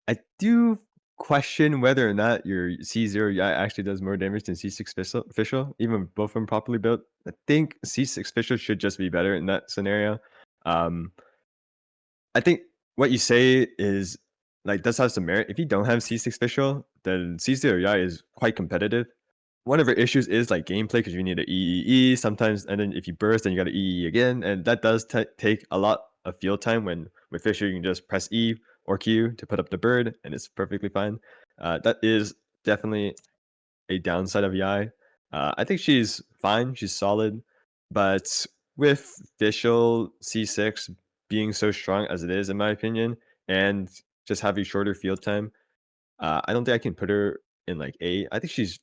I do question whether or not your C0 Yai actually does more damage than C6 Fischl, even with both of them properly built. I think C6 Fischl should just be better in that scenario. Um, I think what you say is like does have some merit. If you don't have C6 Fischl, then C0 Yai is quite competitive. One of our issues is like gameplay because you need to EEE sometimes, and then if you burst, then you got to EEE again, and that does take a lot of field time. When with Fisher, you can just press E or Q to put up the bird, and it's perfectly fine. That is definitely a downside of Yai. I think she's fine, she's solid, but with Fischl C6 being so strong as it is, in my opinion, and just having shorter field time, I don't think I can put her in like A. I think she's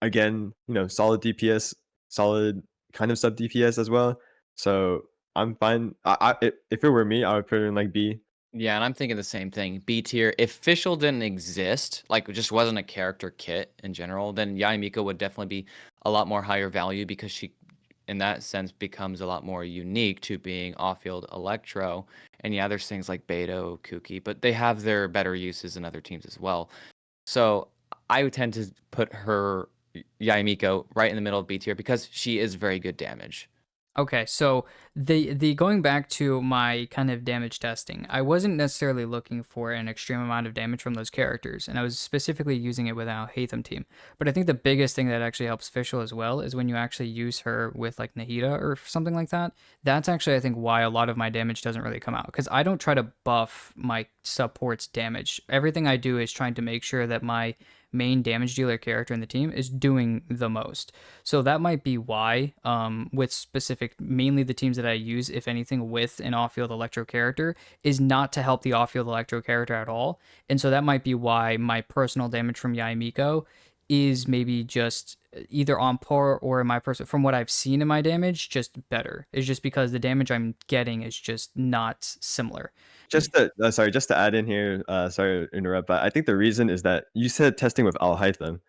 again, you know, solid DPS, solid kind of sub DPS as well. So I'm fine. If it were me, I would put her in like B. Yeah, and I'm thinking the same thing. B tier. If Fischl didn't exist, like it just wasn't a character kit in general, then Yaimiko would definitely be a lot more higher value because she, in that sense, becomes a lot more unique to being off-field Electro. And yeah, there's things like Beto, Kuki, but they have their better uses in other teams as well. So I would tend to put her Yaimiko right in the middle of B tier because she is very good damage. Okay, so the going back to my kind of damage testing, I wasn't necessarily looking for an extreme amount of damage from those characters, and I was specifically using it with our Hatham team. But I think the biggest thing that actually helps Fischl as well is when you actually use her with like Nahida or something like that. That's actually, I think, why a lot of my damage doesn't really come out, because I don't try to buff my support's damage. Everything I do is trying to make sure that my main damage dealer character in the team is doing the most. So that might be why, with specific, mainly the teams that I use, if anything, with an off-field Electro character, is not to help the off-field Electro character at all. And so that might be why my personal damage from Yaimiko is maybe just either on par or in my person, from what I've seen in my damage, just better. It's just because the damage I'm getting is just not similar. Just to sorry, just to add in here, sorry to interrupt, but I think the reason is that you said testing with Al Haytham.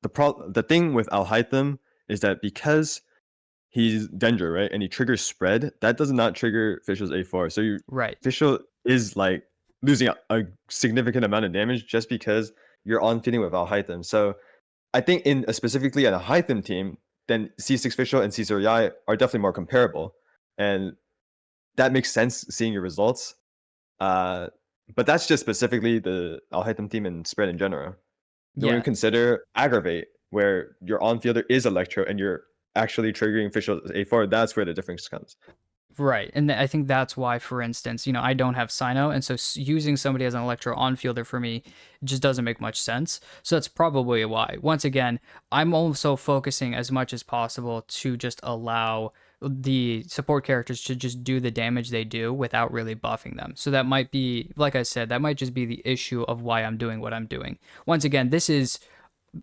The thing with Al Haytham is that because he's Dendro, right? And he triggers spread. That does not trigger Fischl's A4. So you Right. Fischl is like losing a significant amount of damage just because you're on feeding with Al Haytham. So I think in specifically on a Hytham team, then C6 Fischl and C0 Yai are definitely more comparable. And that makes sense seeing your results. Uh, but that's just specifically the Al Haytham team and spread in general. When you Yeah. consider aggravate, where your on fielder is Electro and you're actually triggering Fischl's A4, that's where the difference comes. Right. And I think that's why, for instance, I don't have Sino. And so using somebody as an Electro on fielder for me just doesn't make much sense. So that's probably why. Once again, I'm also focusing as much as possible to just allow the support characters to just do the damage they do without really buffing them. So that might be, like I said, that might just be the issue of why I'm doing what I'm doing. Once again, this is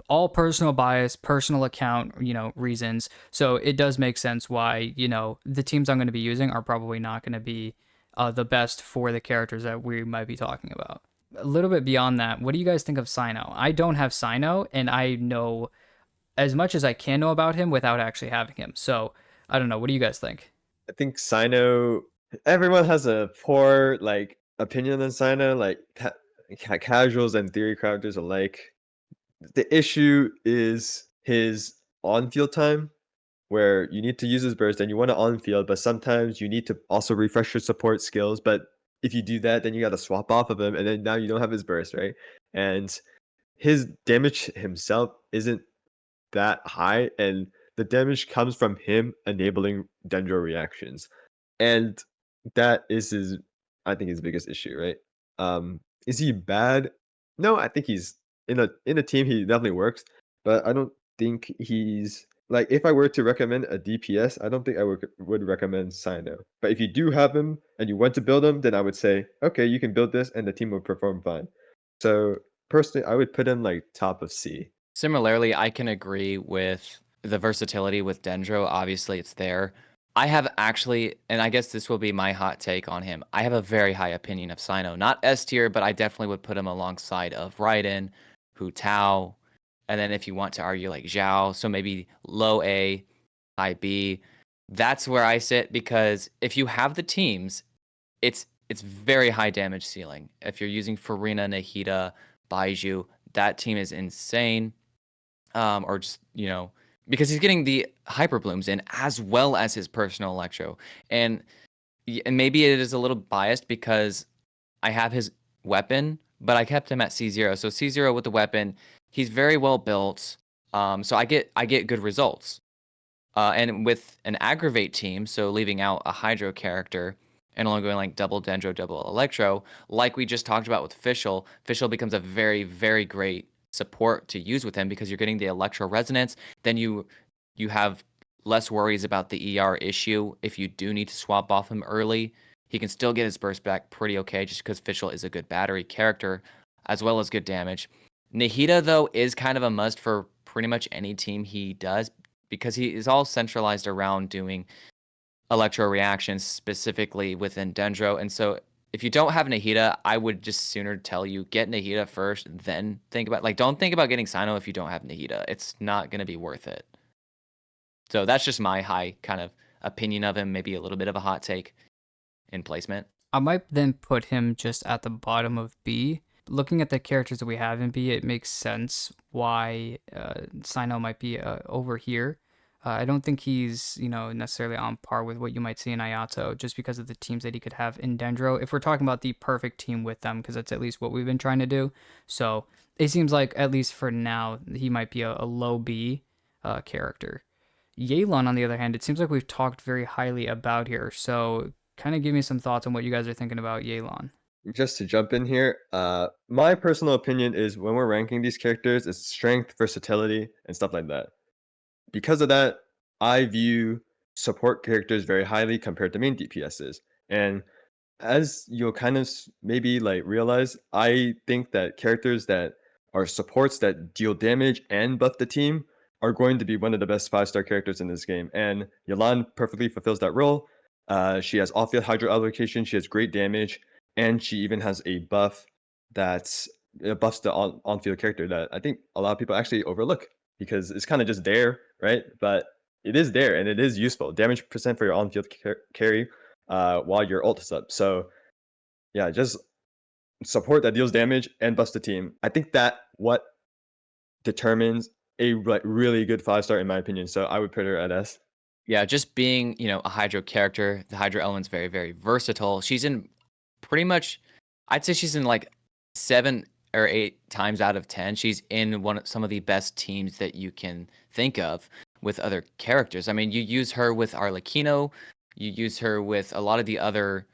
all personal bias, personal account, reasons. So it does make sense why, the teams I'm going to be using are probably not going to be the best for the characters that we might be talking about. A little bit beyond that, what do you guys think of Sino? I don't have Sino, and I know as much as I can know about him without actually having him. So I don't know. What do you guys think? I think Sino. Everyone has a poor opinion on Sino, casuals and theory crafters alike. The issue is his on-field time, where you need to use his burst and you want to on-field, but sometimes you need to also refresh your support skills. But if you do that, then you got to swap off of him, and then now you don't have his burst, right? And his damage himself isn't that high, and the damage comes from him enabling dendro reactions. And that is I think his biggest issue, right? Is he bad? No, I think he's in a team he definitely works, but I don't think he's like if I were to recommend a DPS, I don't think I would recommend Sino. But if you do have him and you want to build him, then I would say, okay, you can build this and the team will perform fine. So personally, I would put him like top of C. Similarly, I can agree with the versatility with Dendro. Obviously, it's there. I have actually, and I guess this will be my hot take on him. I have a very high opinion of Sino. Not S tier, but I definitely would put him alongside of Raiden, Hu Tao, and then if you want to argue like Zhao, so maybe low A, high B. That's where I sit because if you have the teams, it's very high damage ceiling. If you're using Farina, Nahida, Baiju, that team is insane. Or just, because he's getting the hyper blooms in as well as his personal electro. And and maybe it is a little biased because I have his weapon, but I kept him at C0. So C0 with the weapon, he's very well built. So I get good results. And with an aggravate team, so leaving out a hydro character and only going like double dendro, double electro, like we just talked about with Fischl, Fischl becomes a very, very great support to use with him because you're getting the electro resonance. Then you have less worries about the ER issue. If you do need to swap off him early, he can still get his burst back pretty okay just because Fischl is a good battery character as well as good damage. Nahida, though, is kind of a must for pretty much any team he does because he is all centralized around doing electro reactions specifically within Dendro. And so if you don't have Nahida, I would just sooner tell you get Nahida first, then think about don't think about getting Sino if you don't have Nahida. It's not going to be worth it. So that's just my high kind of opinion of him, maybe a little bit of a hot take in placement. I might then put him just at the bottom of B. Looking at the characters that we have in B, it makes sense why Sino might be over here. I don't think he's, necessarily on par with what you might see in Ayato just because of the teams that he could have in Dendro. If we're talking about the perfect team with them, because that's at least what we've been trying to do. So it seems like, at least for now, he might be a low B character. Yelan, on the other hand, it seems like we've talked very highly about here. So kind of give me some thoughts on what you guys are thinking about Yelan. Just to jump in here, my personal opinion is when we're ranking these characters, it's strength, versatility, and stuff like that. Because of that, I view support characters very highly compared to main DPSs. And as you'll kind of maybe realize, I think that characters that are supports that deal damage and buff the team are going to be one of the best 5-star characters in this game. And Yelan perfectly fulfills that role. She has off-field hydro allocation, she has great damage, and she even has a buff that buffs the on-field character that I think a lot of people actually overlook because it's kind of just there, right? But it is there and it is useful. Damage percent for your on-field carry while your ult is up. So yeah, just support that deals damage and buffs the team. I think that what determines a really good 5-star in my opinion. So I would put her at S. Yeah, just being, a Hydro character, the Hydro element's very, very versatile. She's in pretty much, I'd say she's in 7 or 8 times out of 10. She's in some of the best teams that you can think of with other characters. I mean, you use her with Arlecchino, You use her with a lot of the other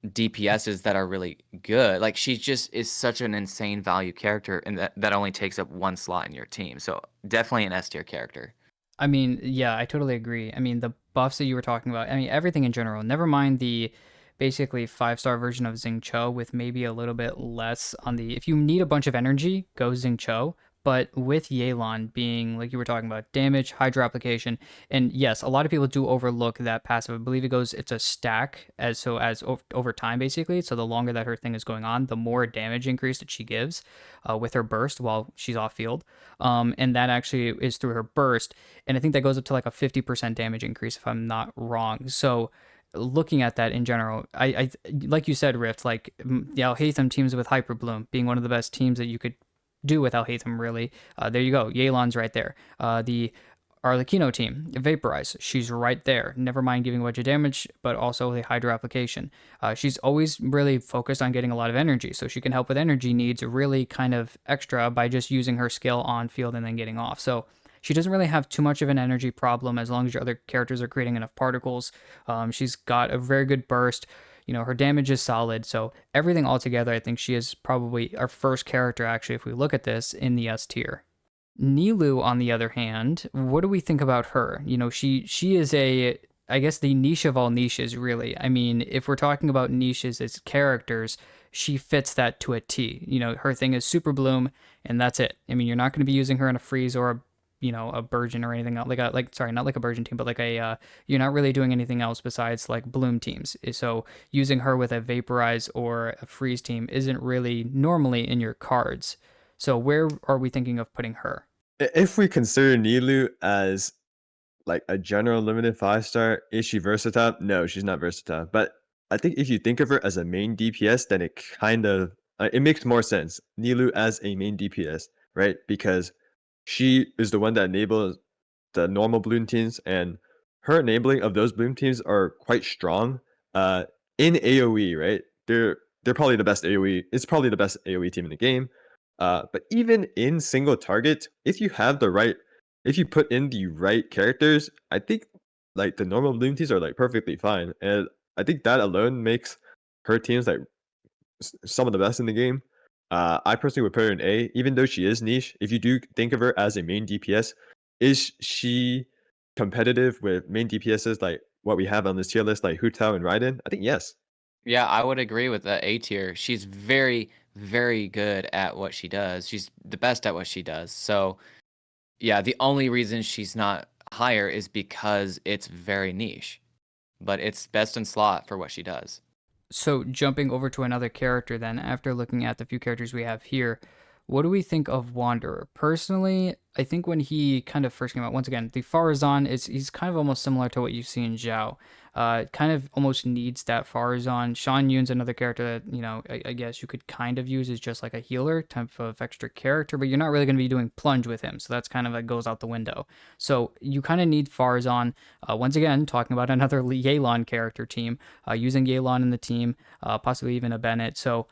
DPSs that are really good. Like she just is such an insane value character, and that only takes up one slot in your team. So definitely an S tier character. I mean, yeah, I totally agree. I mean, the buffs that you were talking about, I mean, everything in general, never mind the basically 5-star version of Xing Cho with maybe a little bit less on the. If you need a bunch of energy, go Xing Cho. But with Yelan being, like you were talking about, damage, hydro application, and yes, a lot of people do overlook that passive. I believe it's a stack as over time, basically. So the longer that her thing is going on, the more damage increase that she gives with her burst while she's off field. And that actually is through her burst, and I think that goes up to like a 50% damage increase if I'm not wrong. So looking at that in general, I like you said, Rift, like the Alhaitham teams with Hyper Bloom being one of the best teams that you could do with Alhaitham, really. There you go. Yelan's right there. The Arlecchino team, Vaporize, she's right there. Never mind giving a bunch of damage, but also the Hydro application. She's always really focused on getting a lot of energy, so she can help with energy needs really kind of extra by just using her skill on field and then getting off. So she doesn't really have too much of an energy problem as long as your other characters are creating enough particles. She's got a very good burst. You know, her damage is solid. So everything altogether, I think she is probably our first character, actually, if we look at this, in the S tier. Nilu, on the other hand, what do we think about her? You know, she is I guess the niche of all niches, really. I mean, if we're talking about niches as characters, she fits that to a T. You know, her thing is Super Bloom, and that's it. I mean, you're not going to be using her in a freeze or a a Burgeon or anything else, sorry, not like a Burgeon team, but like you're not really doing anything else besides like Bloom teams. So using her with a Vaporize or a Freeze team isn't really normally in your cards. So where are we thinking of putting her? If we consider Nilu as like a general limited 5-star, is she versatile? No, she's not versatile. But I think if you think of her as a main DPS, then it kind of it makes more sense. Nilu as a main DPS, right? Because she is the one that enables the normal bloom teams, and her enabling of those bloom teams are quite strong. In AOE, right? They're probably the best AOE. It's probably the best AOE team in the game. But even in single target, if you put in the right characters, I think like the normal bloom teams are like perfectly fine, and I think that alone makes her teams like some of the best in the game. I personally would put her in A, even though she is niche. If you do think of her as a main DPS, is she competitive with main DPSs like what we have on this tier list, like Hu Tao and Raiden? I think yes. Yeah, I would agree with the A tier. She's very, very good at what she does. She's the best at what she does. So, yeah, the only reason she's not higher is because it's very niche, but it's best in slot for what she does. So jumping over to another character then, after looking at the few characters we have here, what do we think of Wanderer? Personally, I think when he kind of first came out, once again, the Farazan he's kind of almost similar to what you see in Zhao. Kind of almost needs that Farazan. Shan Yun's another character that, I guess you could kind of use as just like a healer type of extra character, but you're not really going to be doing plunge with him. So that's kind of like goes out the window. So you kind of need Farazan. Once again, talking about another Yelan character team, using Yelan in the team, possibly even a Bennett. So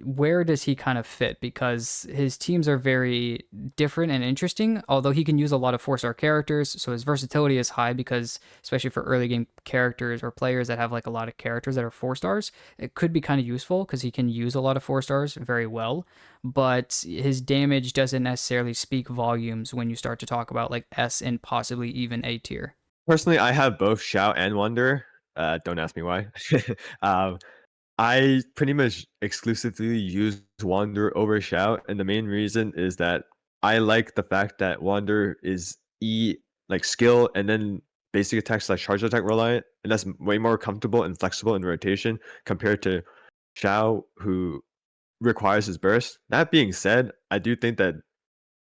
where does he kind of fit? Because his teams are very different and interesting, although he can use a lot of 4-star characters, so his versatility is high because, especially for early game characters or players that have like a lot of characters that are 4-stars, it could be kind of useful because he can use a lot of 4-stars very well, but his damage doesn't necessarily speak volumes when you start to talk about like S and possibly even A tier. Personally, I have both Xiao and Wonder. Don't ask me why. um, I pretty much exclusively use Wander over Shout, and the main reason is that I like the fact that Wander is like skill and then basic attacks like charge attack reliant, and that's way more comfortable and flexible in rotation compared to Xiao, who requires his burst. That being said, I do think that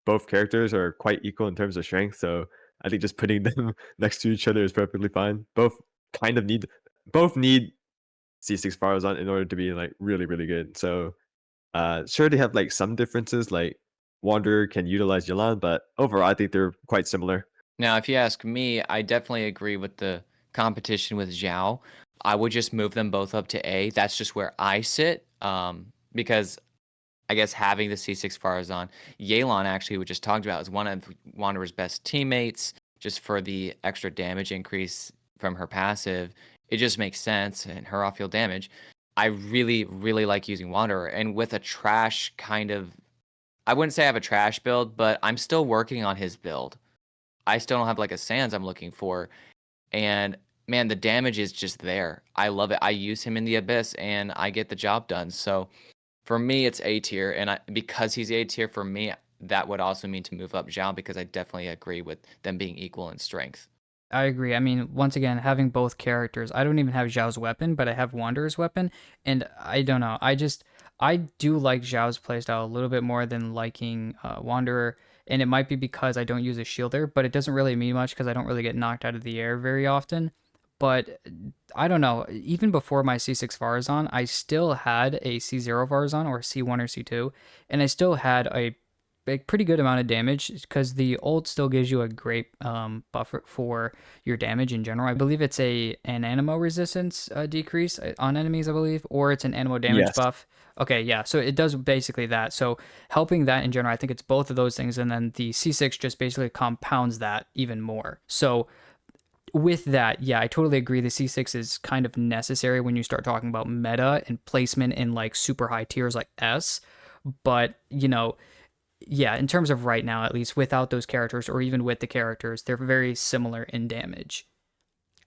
both characters are quite equal in terms of strength, so I think just putting them next to each other is perfectly fine. Kind of need both need C6 Farazan in order to be like really, really good. So sure they have like some differences, like Wanderer can utilize Yalan, but overall I think they're quite similar. Now, if you ask me, I definitely agree with the competition with Zhao. I would just move them both up to A. That's just where I sit. Because I guess having the C6 Farazan, Yelan actually, we just talked about, is one of Wanderer's best teammates. Just for the extra damage increase from her passive, it just makes sense, and her off-field damage. I really, really like using Wanderer, and with a trash kind of I wouldn't say I have a trash build, but I'm still working on his build. I still don't have, like, a Sans I'm looking for, and, man, the damage is just there. I love it. I use him in the Abyss, and I get the job done, so for me, it's A tier, and because he's A tier for me, that would also mean to move up Zhao because I definitely agree with them being equal in strength. I agree. I mean, once again, having both characters, I don't even have Zhao's weapon, but I have Wanderer's weapon, and I don't know. I do like Zhao's playstyle a little bit more than liking Wanderer, and it might be because I don't use a shielder, but it doesn't really mean much because I don't really get knocked out of the air very often. But I don't know. Even before my C6 Varazon, I still had a C0 Varazon or C1 or C2, and I still had a pretty good amount of damage because the ult still gives you a great buffer for your damage in general. I believe it's an animo resistance decrease on enemies, I believe, or it's an animo damage Yes. buff. Okay, yeah, so it does basically that. So helping that in general, I think it's both of those things, and then the C6 just basically compounds that even more. So with that, yeah, I totally agree. The C6 is kind of necessary when you start talking about meta and placement in like super high tiers like S. But, yeah, in terms of right now, at least without those characters or even with the characters, they're very similar in damage.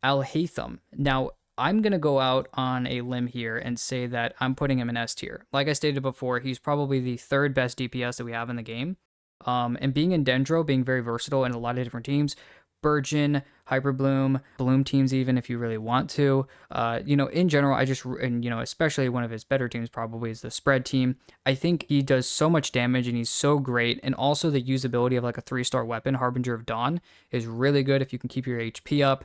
Al-Haytham. Now, I'm going to go out on a limb here and say that I'm putting him in S tier. Like I stated before, he's probably the third best DPS that we have in the game. And being in Dendro, being very versatile in a lot of different teams, Burgeon, Hyperbloom, Bloom teams, even if you really want to. In general, especially one of his better teams probably is the spread team. I think he does so much damage and he's so great. And also the usability of like a 3-star weapon, Harbinger of Dawn, is really good if you can keep your HP up.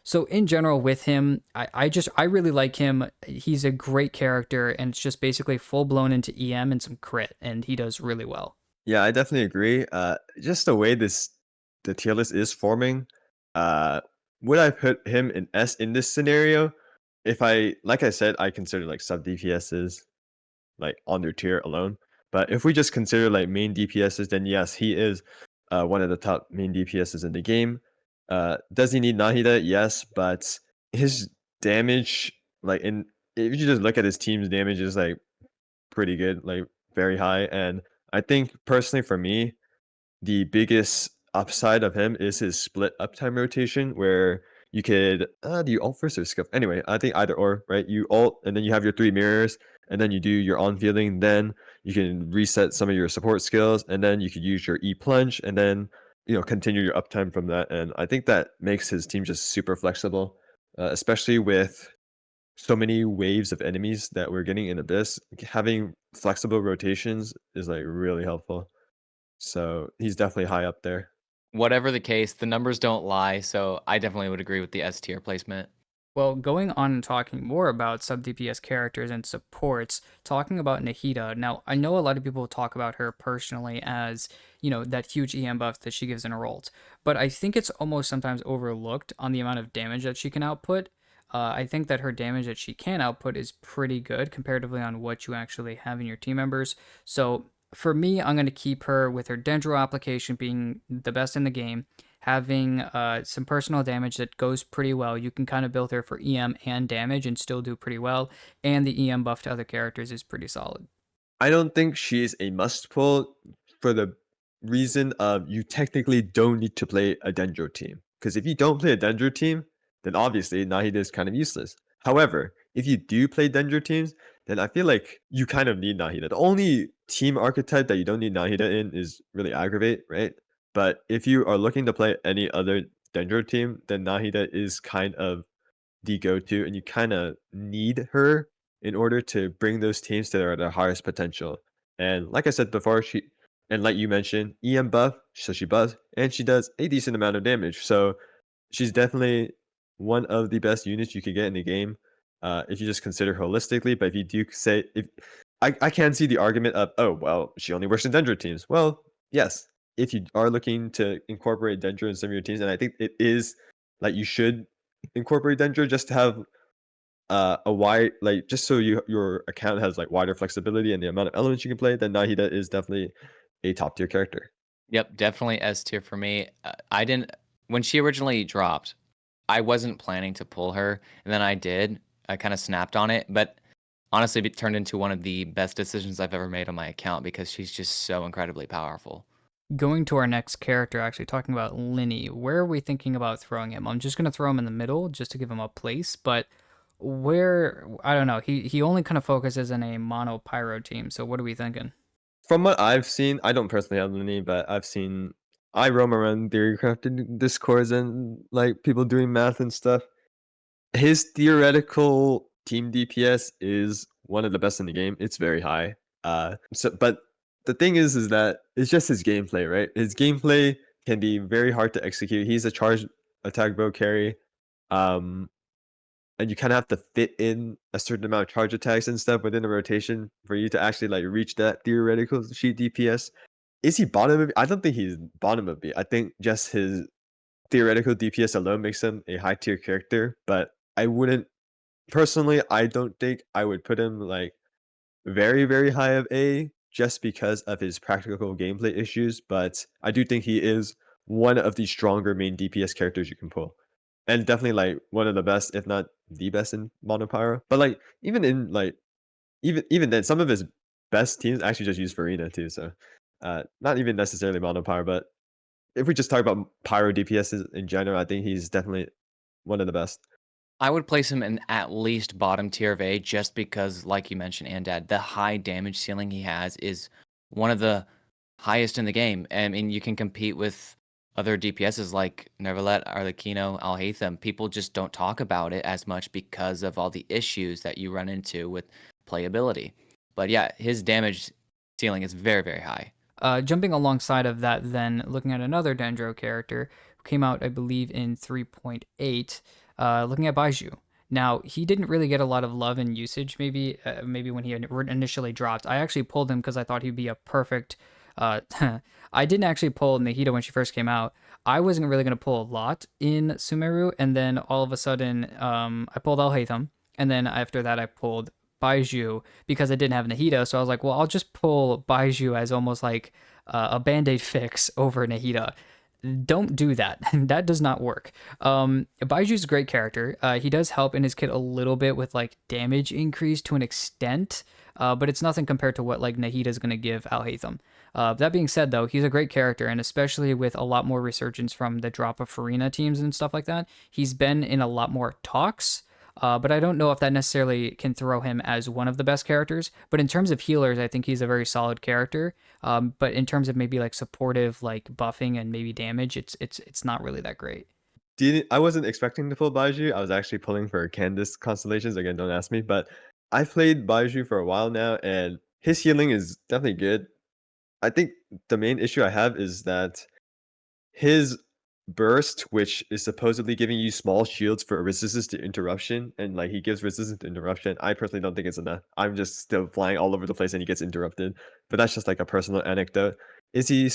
So in general with him, I really like him. He's a great character and it's just basically full blown into EM and some crit and he does really well. Yeah, I definitely agree. Just the way the tier list is forming, uh, would I put him in S in this scenario? If like I said, I consider like sub DPSs like on their tier alone. But if we just consider like main DPSs, then yes, he is one of the top main DPSs in the game. Does he need Nahida? Yes, but his damage, like in if you just look at his team's damage, is like pretty good, like very high. And I think personally for me, the biggest upside of him is his split uptime rotation, where you could do you ult first or skill? Anyway, I think either or, right? You ult and then you have your 3 mirrors, and then you do your on fielding. Then you can reset some of your support skills, and then you could use your E plunge, and then continue your uptime from that. And I think that makes his team just super flexible, especially with so many waves of enemies that we're getting in Abyss. Having flexible rotations is like really helpful. So he's definitely high up there. Whatever the case, the numbers don't lie, so I definitely would agree with the S tier placement. Well, going on and talking more about sub DPS characters and supports, talking about Nahida. Now, I know a lot of people talk about her personally as, that huge EM buff that she gives in her ult, but I think it's almost sometimes overlooked on the amount of damage that she can output. I think that her damage that she can output is pretty good comparatively on what you actually have in your team members. So for me, I'm going to keep her with her Dendro application being the best in the game, having some personal damage that goes pretty well. You can kind of build her for EM and damage and still do pretty well. And the EM buff to other characters is pretty solid. I don't think she is a must pull for the reason of you technically don't need to play a Dendro team. Because if you don't play a Dendro team, then obviously Nahida is kind of useless. However, if you do play Dendro teams, then I feel like you kind of need Nahida. The only team archetype that you don't need Nahida in is really Aggravate, right? But if you are looking to play any other Dendro team, then Nahida is kind of the go-to, and you kind of need her in order to bring those teams to their highest potential. And like I said before, like you mentioned, EM buff, so she buffs, and she does a decent amount of damage. So she's definitely one of the best units you could get in the game, if you just consider holistically. But if you do say if I can see the argument of, oh well, she only works in Dendro teams. Well, yes, if you are looking to incorporate Dendro in some of your teams, and I think it is like you should incorporate Dendro just to have a wide, like, just so your account has like wider flexibility and the amount of elements you can play, then Nahida is definitely a top tier character. Yep, definitely S tier for me. I didn't when she originally dropped. I wasn't planning to pull her, and then I did. I kind of snapped on it, but honestly, it turned into one of the best decisions I've ever made on my account because she's just so incredibly powerful. Going to our next character, actually talking about Linny, where are we thinking about throwing him? I'm just gonna throw him in the middle just to give him a place, but where I don't know. He only kind of focuses in a mono pyro team. So what are we thinking? From what I've seen, I don't personally have any, but I roam around theory crafted discords and like people doing math and stuff. His theoretical team DPS is one of the best in the game. It's very high. But the thing is that it's just his gameplay, right? His gameplay can be very hard to execute. He's a charge attack bow carry. Um, and you kind of have to fit in a certain amount of charge attacks and stuff within the rotation for you to actually like reach that theoretical sheet DPS. Is he bottom of B? I don't think he's bottom of B. I think just his theoretical DPS alone makes him a high tier character, but I wouldn't personally, I don't think I would put him like very, very high of A just because of his practical gameplay issues, but I do think he is one of the stronger main DPS characters you can pull. And definitely like one of the best, if not the best in Monopyro. But like even in like even then, some of his best teams actually just use Farina too. So not even necessarily Monopyro, but if we just talk about Pyro DPSs in general, I think he's definitely one of the best. I would place him in at least bottom tier of A just because, like you mentioned, Anddad, the high damage ceiling he has is one of the highest in the game. I mean, you can compete with other DPSs like Nervalet, Arlecchino, Alhaitham. People just don't talk about it as much because of all the issues that you run into with playability. But yeah, his damage ceiling is very, very high. Jumping alongside of that, then looking at another Dendro character who came out, I believe, in 3.8. Looking at Baiju. Now he didn't really get a lot of love and usage. Maybe when he initially dropped, I actually pulled him because I thought he'd be a perfect. Uh, I didn't actually pull Nahida when she first came out. I wasn't really gonna pull a lot in Sumeru, and then all of a sudden, I pulled Alhaitham, and then after that, I pulled Baiju because I didn't have Nahida. So I was like, well, I'll just pull Baiju as almost like a band aid fix over Nahida. Don't do that. That does not work. Baiju's a great character. He does help in his kit a little bit with like damage increase to an extent, but it's nothing compared to what like Nahida's going to give Alhaitham. That being said, though, he's a great character, and especially with a lot more resurgence from the drop of Farina teams and stuff like that, he's been in a lot more talks. But I don't know if that necessarily can throw him as one of the best characters. But in terms of healers, I think he's a very solid character. But in terms of maybe like supportive, like buffing and maybe damage, it's not really that great. I wasn't expecting to pull Baiju. I was actually pulling for Candace constellations. Again, don't ask me, but I've played Baiju for a while now, and his healing is definitely good. I think the main issue I have is that his burst, which is supposedly giving you small shields for resistance to interruption, and like he gives resistance to interruption, I personally don't think it's enough. I'm just still flying all over the place and he gets interrupted. But that's just like a personal anecdote. Is he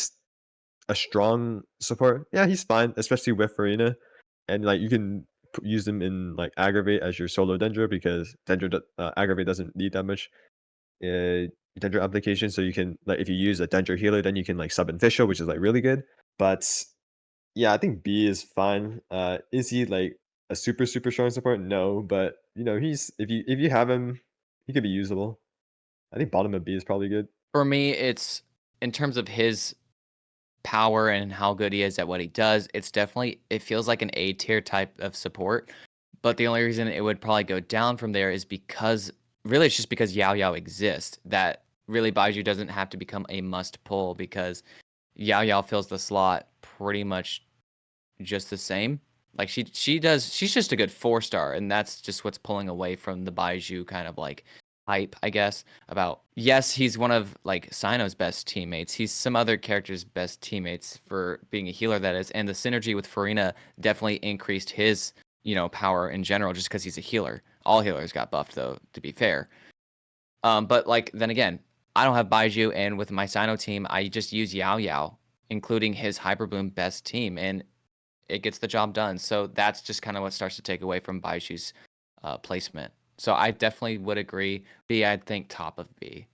a strong support? Yeah, he's fine, especially with Farina. And like you can use them in like aggravate as your solo Dendro because aggravate doesn't need that much Dendro application. So you can like if you use a Dendro healer, then you can like sub in Fischl, which is like really good. But yeah, I think B is fine. Is he like a super strong support? No, but you know he's if you have him, he could be usable. I think bottom of B is probably good. For me, it's in terms of his power and how good he is at what he does, it feels like an A tier type of support. But the only reason it would probably go down from there is because really it's just because Yao Yao exists. That really Baiju doesn't have to become a must pull because Yao Yao fills the slot pretty much just the same. Like she's just a good 4-star, and that's just what's pulling away from the Baiju kind of like hype, I guess, about yes, he's one of like Sino's best teammates. He's some other characters' best teammates for being a healer, that is, and the synergy with Farina definitely increased his, power in general just because he's a healer. All healers got buffed though, to be fair. But like then again, I don't have Baiju, and with my Sino team, I just use Yao Yao, including his Hyper Bloom best team, and it gets the job done. So that's just kind of what starts to take away from Baiju's placement. So I definitely would agree. B, I'd think top of B.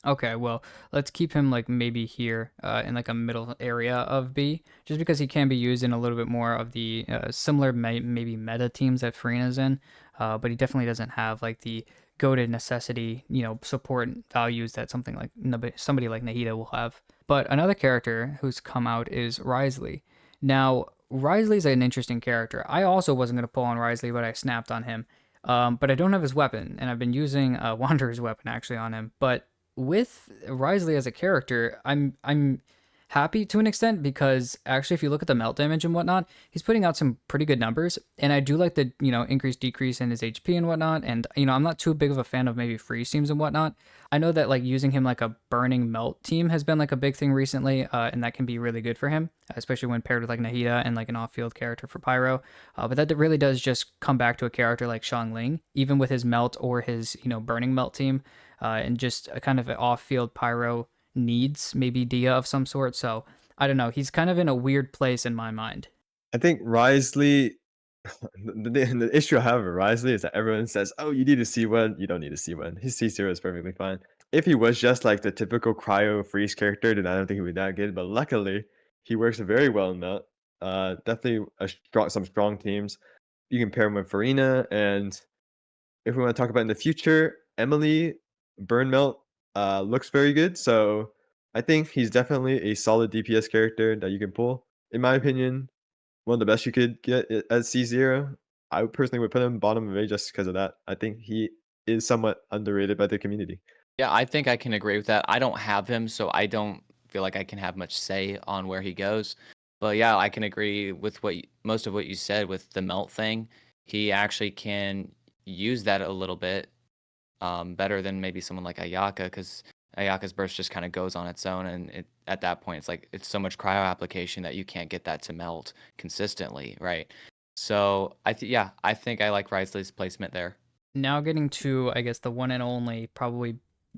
Okay, well, let's keep him like maybe here in like a middle area of B, just because he can be used in a little bit more of the similar maybe meta teams that Farina's in, but he definitely doesn't have like the goated necessity, support values that something like somebody like Nahida will have. But another character who's come out is Risley. Now, Risley's an interesting character. I also wasn't going to pull on Risley, but I snapped on him. But I don't have his weapon, and I've been using Wanderer's weapon actually on him. But with Risley as a character, I'm happy to an extent because actually, if you look at the melt damage and whatnot, he's putting out some pretty good numbers, and I do like the increase decrease in his HP and whatnot. And I'm not too big of a fan of maybe freeze teams and whatnot. I know that like using him like a burning melt team has been like a big thing recently, and that can be really good for him, especially when paired with like Nahida and like an off-field character for Pyro. But that really does just come back to a character like Shang Ling, even with his melt or his burning melt team and just a kind of an off-field pyro needs maybe Dia of some sort. So I don't know. He's kind of in a weird place in my mind. I think Risley, the issue I have with Risley is that everyone says, "Oh, you need a C1." You don't need a C1. His C0 is perfectly fine. If he was just like the typical cryo freeze character, then I don't think he would be that good. But luckily, he works very well in that. Definitely some strong teams. You can pair him with Farina, and if we want to talk about in the future, Emily Burn Melt looks very good. So I think he's definitely a solid DPS character that you can pull. In my opinion, one of the best you could get at C0. I personally would put him bottom of A just because of that. I think he is somewhat underrated by the community. Yeah, I think I can agree with that. I don't have him, so I don't feel like I can have much say on where he goes. But yeah, I can agree with most of what you said with the melt thing. He actually can use that a little bit better than maybe someone like Ayaka, because Ayaka's burst just kind of goes on its own, and at that point, it's like it's so much cryo application that you can't get that to melt consistently, right? So I think I like Risley's placement there. Now getting to, I guess, the one and only, probably,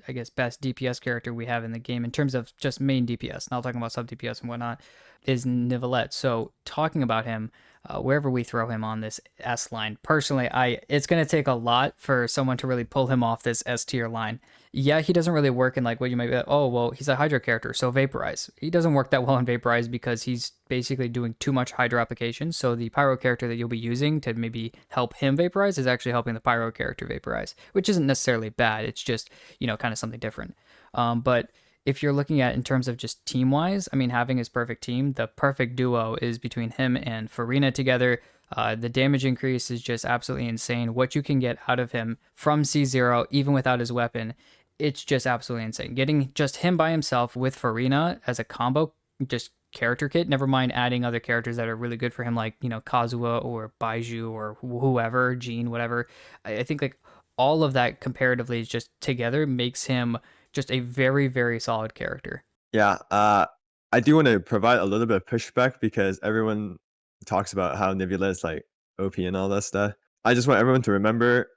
I guess, best DPS character we have in the game in terms of just main DPS, not talking about sub DPS and whatnot, is Nivelette. So talking about him, wherever we throw him on this S line, personally, it's going to take a lot for someone to really pull him off this S tier line. Yeah, he doesn't really work in like what you might be like, oh, well, he's a Hydra character, so Vaporize. He doesn't work that well in Vaporize because he's basically doing too much Hydra application. So the Pyro character that you'll be using to maybe help him Vaporize is actually helping the Pyro character Vaporize, which isn't necessarily bad. It's just, kind of something different. But if you're looking at in terms of just team wise, I mean, having his perfect team, the perfect duo is between him and Farina together. The damage increase is just absolutely insane. What you can get out of him from C0, even without his weapon, it's just absolutely insane. Getting just him by himself with Farina as a combo, just character kit, never mind adding other characters that are really good for him, like, Kazuha or Baiju or whoever, Jean, whatever. I think like all of that comparatively is just together makes him just a very, very solid character. Yeah, I do want to provide a little bit of pushback because everyone talks about how Nebula is like OP and all that stuff. I just want everyone to remember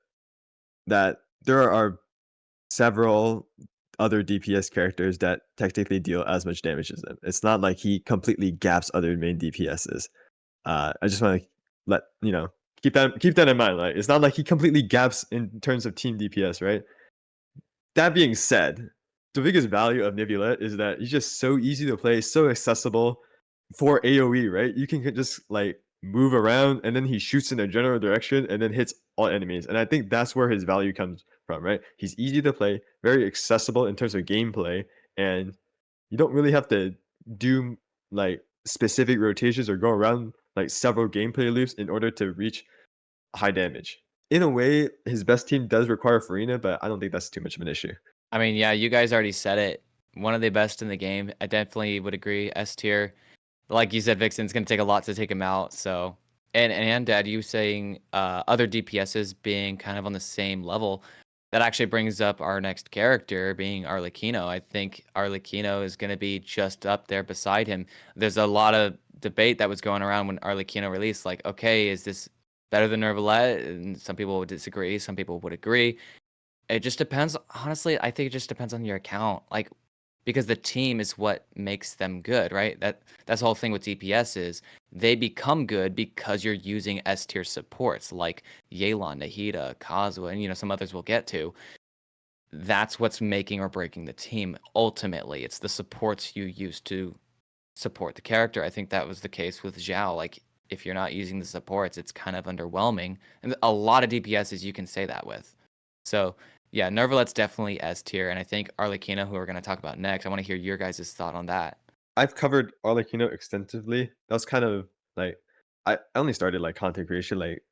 that there are several other DPS characters that technically deal as much damage as him. It's not like he completely gaps other main DPSs. I just want to let keep that in mind. Like, it's not like he completely gaps in terms of team DPS, right? That being said, the biggest value of Nibulette is that he's just so easy to play, so accessible for AoE, right? You can just like move around and then he shoots in a general direction and then hits all enemies. And I think that's where his value comes from, right? He's easy to play, very accessible in terms of gameplay, and you don't really have to do like specific rotations or go around like several gameplay loops in order to reach high damage. In a way, his best team does require Farina, but I don't think that's too much of an issue. I mean, yeah, you guys already said it. One of the best in the game. I definitely would agree. S tier. Like you said, Vixen's gonna take a lot to take him out. So, and Dad, you saying other DPSs being kind of on the same level, that actually brings up our next character being Arlecchino. I think Arlecchino is gonna be just up there beside him. There's a lot of debate that was going around when Arlecchino released. Like, okay, is this better than Nervalette? And some people would disagree. Some people would agree. It just depends. Honestly, I think it just depends on your account. Like, because the team is what makes them good, right? That's the whole thing with DPS is they become good because you're using S tier supports like Yelan, Nahida, Kazuha, and some others we'll get to. that's what's making or breaking the team. Ultimately, it's the supports you use to support the character. I think that was the case with Zhao. Like, if you're not using the supports, it's kind of underwhelming. And a lot of DPSs you can say that with. So, yeah, Nervalet's definitely S tier. And I think Arlecchino, who we're going to talk about next, I want to hear your guys' thought on that. I've covered Arlecchino extensively. That was kind of like I only started like content creation like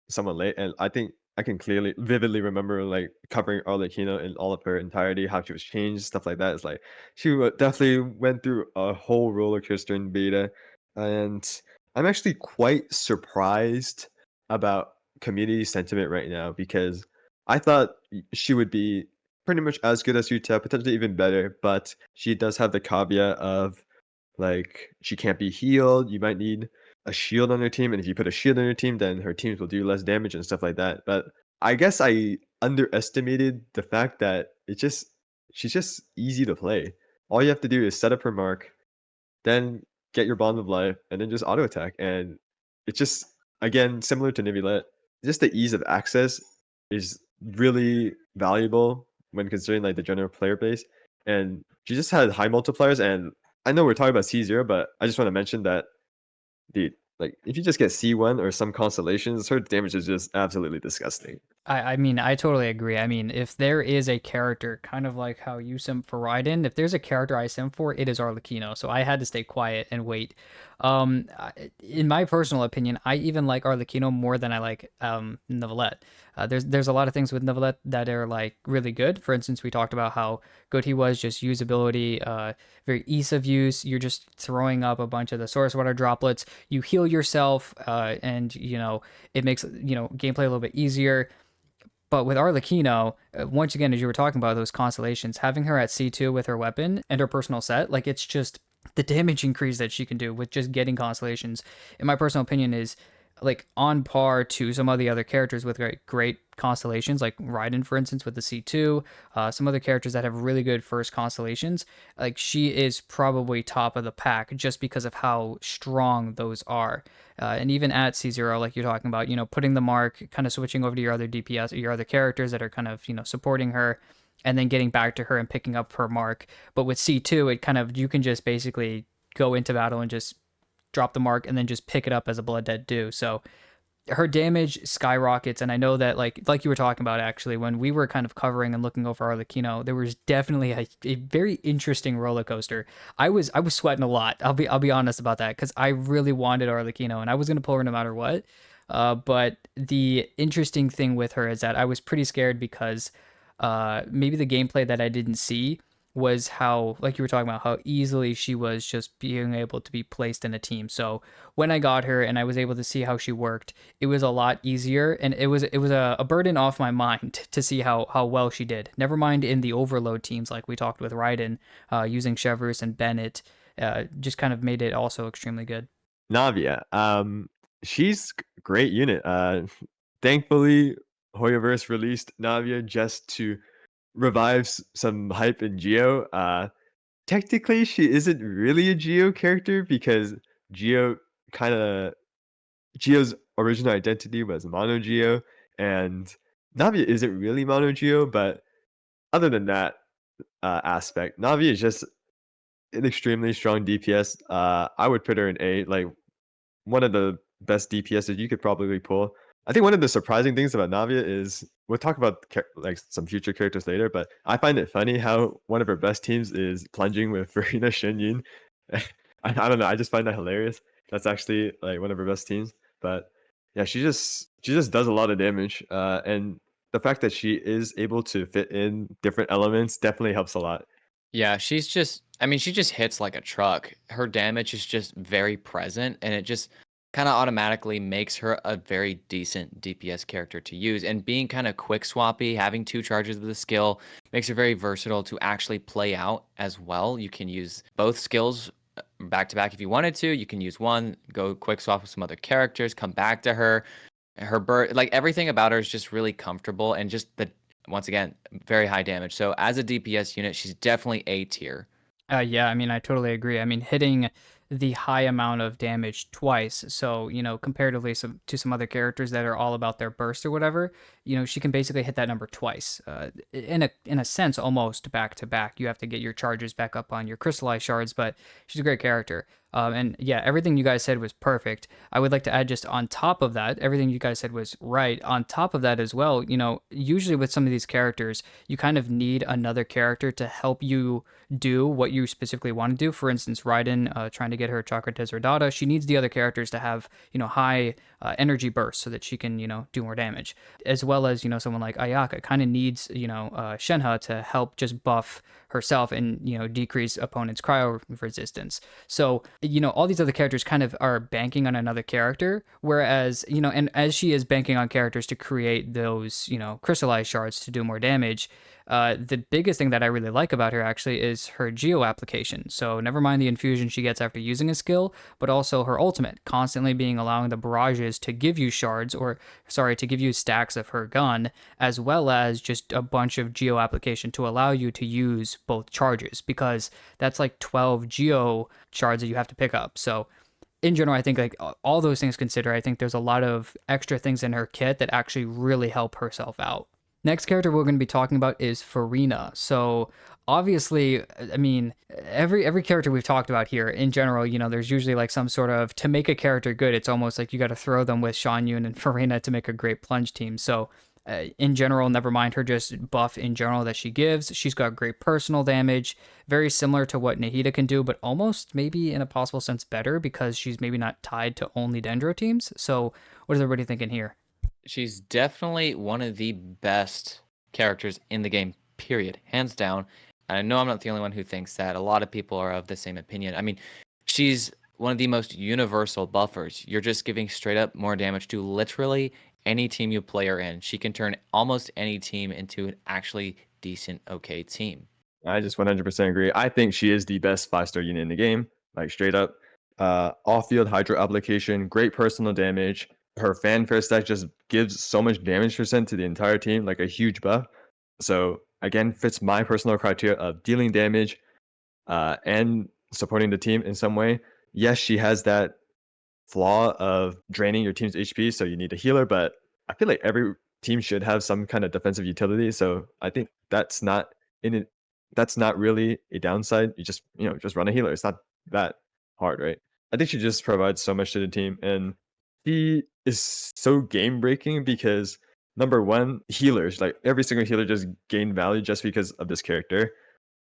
somewhat late, and I think I can clearly, vividly remember like covering Arlecchino in all of her entirety, how she was changed, stuff like that. It's like she definitely went through a whole roller coaster in beta, and I'm actually quite surprised about community sentiment right now because I thought she would be pretty much as good as Yuta, potentially even better, but she does have the caveat of like, she can't be healed, you might need a shield on your team, and if you put a shield on your team, then her teams will do less damage and stuff like that, but I guess I underestimated the fact that she's just easy to play. All you have to do is set up her mark, then get your Bond of Life, and then just auto attack, and it's just, again, similar to Nivilet, just the ease of access is really valuable when considering, like, the general player base, and she just had high multipliers, and I know we're talking about C0, but I just wanna mention that, dude, like, if you just get C1 or some constellations, her damage is just absolutely disgusting. I mean, I totally agree. I mean, if there is a character, kind of like how you simp for Raiden, if there's a character I simp for, it is Arlecchino. So I had to stay quiet and wait. In my personal opinion, I even like Arlecchino more than I like Neuvillette. There's a lot of things with Neuvillette that are like really good. For instance, we talked about how good he was, just usability, very ease of use. You're just throwing up a bunch of the source water droplets. You heal yourself, and it makes gameplay a little bit easier. But with Arlecchino, once again, as you were talking about those constellations, having her at C2 with her weapon and her personal set, like it's just the damage increase that she can do with just getting constellations, in my personal opinion, is like on par to some of the other characters with great constellations, like Raiden, for instance, with the C2. Some other characters that have really good first constellations, like she is probably top of the pack just because of how strong those are. And even at C0, like you're talking about, putting the mark, kind of switching over to your other DPS, your other characters that are kind of, supporting her, and then getting back to her and picking up her mark. But with C2, it kind of, you can just basically go into battle and just drop the mark and then just pick it up as a blood dead do. So her damage skyrockets, and I know that like you were talking about, actually, when we were kind of covering and looking over Arlecchino, there was definitely a very interesting roller coaster. I was sweating a lot. I'll be honest about that, because I really wanted Arlecchino and I was gonna pull her no matter what. But the interesting thing with her is that I was pretty scared because maybe the gameplay that I didn't see was how, like you were talking about, how easily she was just being able to be placed in a team. So when I got her and I was able to see how she worked, it was a lot easier, and it was a burden off my mind to see how well she did. Never mind in the overload teams like we talked with Raiden, using Chevreuse and Bennett, just kind of made it also extremely good. Navia, she's great unit, thankfully, Hoyoverse released Navia just to revive some hype in Geo. Technically, she isn't really a Geo character because Geo kind of Geo's original identity was Mono Geo, and Navia isn't really Mono Geo. But other than that aspect, Navia is just an extremely strong DPS. I would put her in A. Like, one of the best DPSs you could probably pull. I think one of the surprising things about Navia is we'll talk about like some future characters later, but I find it funny how one of her best teams is plunging with Farina Shenyun. I don't know. I just find that hilarious. That's actually like one of her best teams. But yeah, she just does a lot of damage. And the fact that she is able to fit in different elements definitely helps a lot. Yeah, I mean, she just hits like a truck. Her damage is just very present, and it just kind of automatically makes her a very decent DPS character to use. And being kind of quick swappy, having two charges of the skill makes her very versatile to actually play out as well. You can use both skills back to back if you wanted to. You can use one, go quick swap with some other characters, come back to her. Her bird, like everything about her is just really comfortable, and just the once again, very high damage. So as a DPS unit, she's definitely A tier. Yeah, I mean, I totally agree. I mean, hitting the high amount of damage twice. So, comparatively to some other characters that are all about their burst or whatever, she can basically hit that number twice. In a sense, almost back to back. You have to get your charges back up on your crystallized shards, but she's a great character. And yeah, everything you guys said was perfect. I would like to add just on top of that, everything you guys said was right. On top of that as well, usually with some of these characters, you kind of need another character to help you do what you specifically want to do. For instance, Raiden trying to get her Chakra Desiderata, she needs the other characters to have, high energy bursts so that she can, do more damage. As well as, someone like Ayaka kind of needs, Shenhe to help just buff herself and, decrease opponents' cryo resistance. So, all these other characters kind of are banking on another character, whereas, and as she is banking on characters to create those, crystallized shards to do more damage, the biggest thing that I really like about her actually is her geo application. So never mind the infusion she gets after using a skill, but also her ultimate, constantly being allowing the barrages to give you shards, or sorry, to give you stacks of her gun, as well as just a bunch of geo application to allow you to use both charges, because that's like 12 geo shards that you have to pick up. So in general, I think like all those things considered, I think there's a lot of extra things in her kit that actually really help herself out. Next character we're going to be talking about is Farina. So obviously, I mean, every character we've talked about here in general, there's usually like some sort of, to make a character good, it's almost like you got to throw them with Shan Yun and Farina to make a great plunge team. So in general, never mind her just buff in general that she gives. She's got great personal damage, very similar to what Nahida can do, but almost maybe in a possible sense better because she's maybe not tied to only Dendro teams. So what is everybody thinking here? She's definitely one of the best characters in the game, period. Hands down. I know I'm not the only one who thinks that. A lot of people are of the same opinion. I mean, she's one of the most universal buffers. You're just giving straight up more damage to literally any team you play her in. She can turn almost any team into an actually decent, okay team. I just 100% agree. I think she is the best 5-star unit in the game, like straight up. Off-field Hydro application, great personal damage. Her fanfare stack just gives so much damage percent to the entire team, like a huge buff. So again, fits my personal criteria of dealing damage and supporting the team in some way. Yes, she has that flaw of draining your team's HP, so you need a healer, but I feel like every team should have some kind of defensive utility. So I think in it that's not really a downside. You just, just run a healer. It's not that hard, right? I think she just provides so much to the team, and she is so game breaking because number one, healers, like every single healer just gain value just because of this character.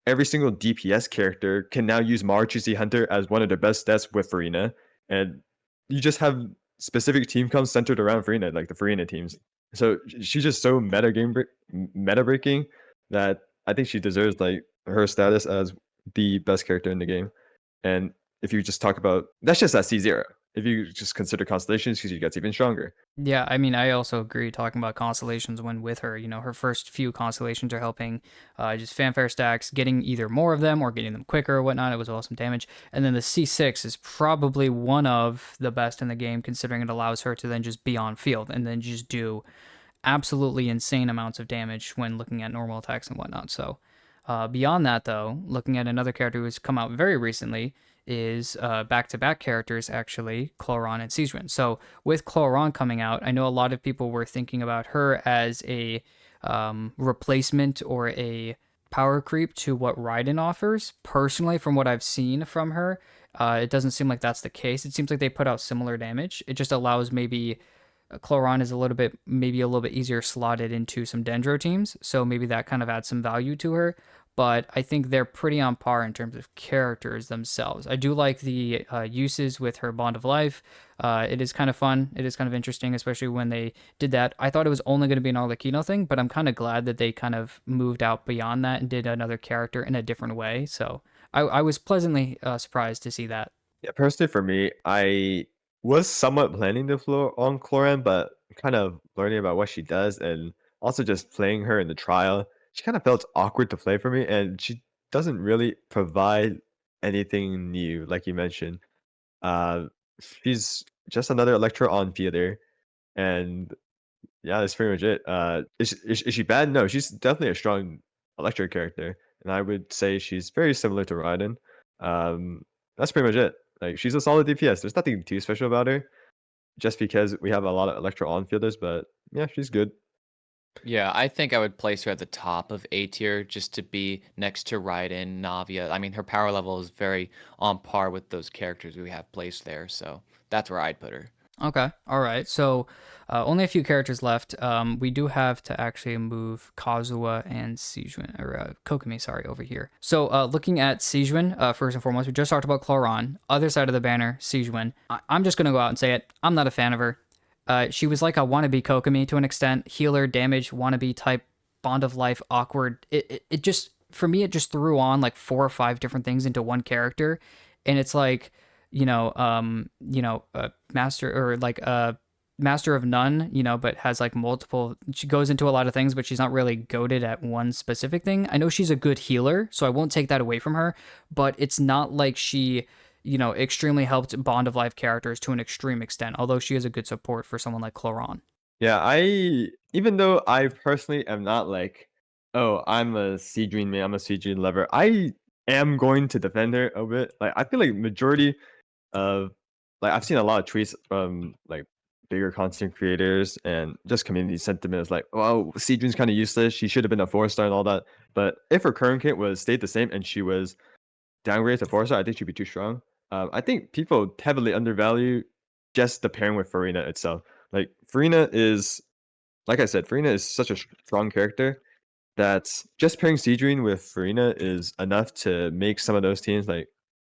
Every single DPS character can now use Maruchuzi Hunter as one of their best stats with Farina, and you just have specific team comps centered around Farina, like the Farina teams. So she's just so meta breaking that I think she deserves like her status as the best character in the game. And if you just talk about that's just at C0. If you just consider constellations, she gets even stronger. Yeah, I mean, I also agree talking about constellations when with her. Her first few constellations are helping just fanfare stacks, getting either more of them or getting them quicker or whatnot. It was awesome damage. And then the C6 is probably one of the best in the game, considering it allows her to then just be on field and then just do absolutely insane amounts of damage when looking at normal attacks and whatnot. So, beyond that, though, looking at another character who's come out very recently is back-to-back characters, actually, Chloron and Caesarine. So, with Chloron coming out, I know a lot of people were thinking about her as a replacement or a power creep to what Raiden offers. Personally, from what I've seen from her, it doesn't seem like that's the case. It seems like they put out similar damage. It just allows maybe Chloron is maybe a little bit easier slotted into some Dendro teams, so maybe that kind of adds some value to her. But I think they're pretty on par in terms of characters themselves. I do like the uses with her Bond of Life. It is kind of fun. It is kind of interesting, especially when they did that. I thought it was only going to be an Arlecchino thing, but I'm kind of glad that they kind of moved out beyond that and did another character in a different way. So I was pleasantly surprised to see that. Yeah, personally for me, I was somewhat planning to flow on Cloran, but kind of learning about what she does and also just playing her in the trial, she kind of felt awkward to play for me, and she doesn't really provide anything new, like you mentioned. Uh, she's just another Electro on theater, and yeah, that's pretty much it. Is she bad? No, she's definitely a strong Electro character, and I would say she's very similar to Raiden. Um, that's pretty much it. Like she's a solid DPS. There's nothing too special about her, just because we have a lot of Electro on fielders. But yeah, she's good. Yeah, I think I would place her at the top of A tier just to be next to Raiden, Navia. I mean, her power level is very on par with those characters we have placed there, so that's where I'd put her. Okay, all right. So only a few characters left. We do have to actually move Kazuha and Sijun, or Kokomi, sorry, over here. So looking at Sijun, first and foremost, we just talked about Cloron. Other side of the banner, Sijun. I'm just going to go out and say it. I'm not a fan of her. She was like a wannabe Kokomi to an extent. Healer, damage, wannabe type, bond of life, awkward. It just, for me, it just threw on like 4 or 5 different things into one character. And it's like, master or like a master of none, but has like multiple. She goes into a lot of things, but she's not really goated at one specific thing. I know she's a good healer, so I won't take that away from her, but it's not like she, extremely helped Bond of Life characters to an extreme extent, although she is a good support for someone like Cloron. Yeah, even though I personally am not like, oh, I'm a Seedream man, I'm a Seedream lover. I am going to defend her a bit. Like I feel like majority of like I've seen a lot of tweets from like bigger content creators and just community sentiment is like, oh, Seedream's kind of useless. She should have been a 4-star and all that. But if her current kit was stayed the same and she was downgraded to 4-star, I think she'd be too strong. I think people heavily undervalue just the pairing with Farina itself. Like Farina is, like I said, Farina is such a strong character that just pairing Seedream with Farina is enough to make some of those teams like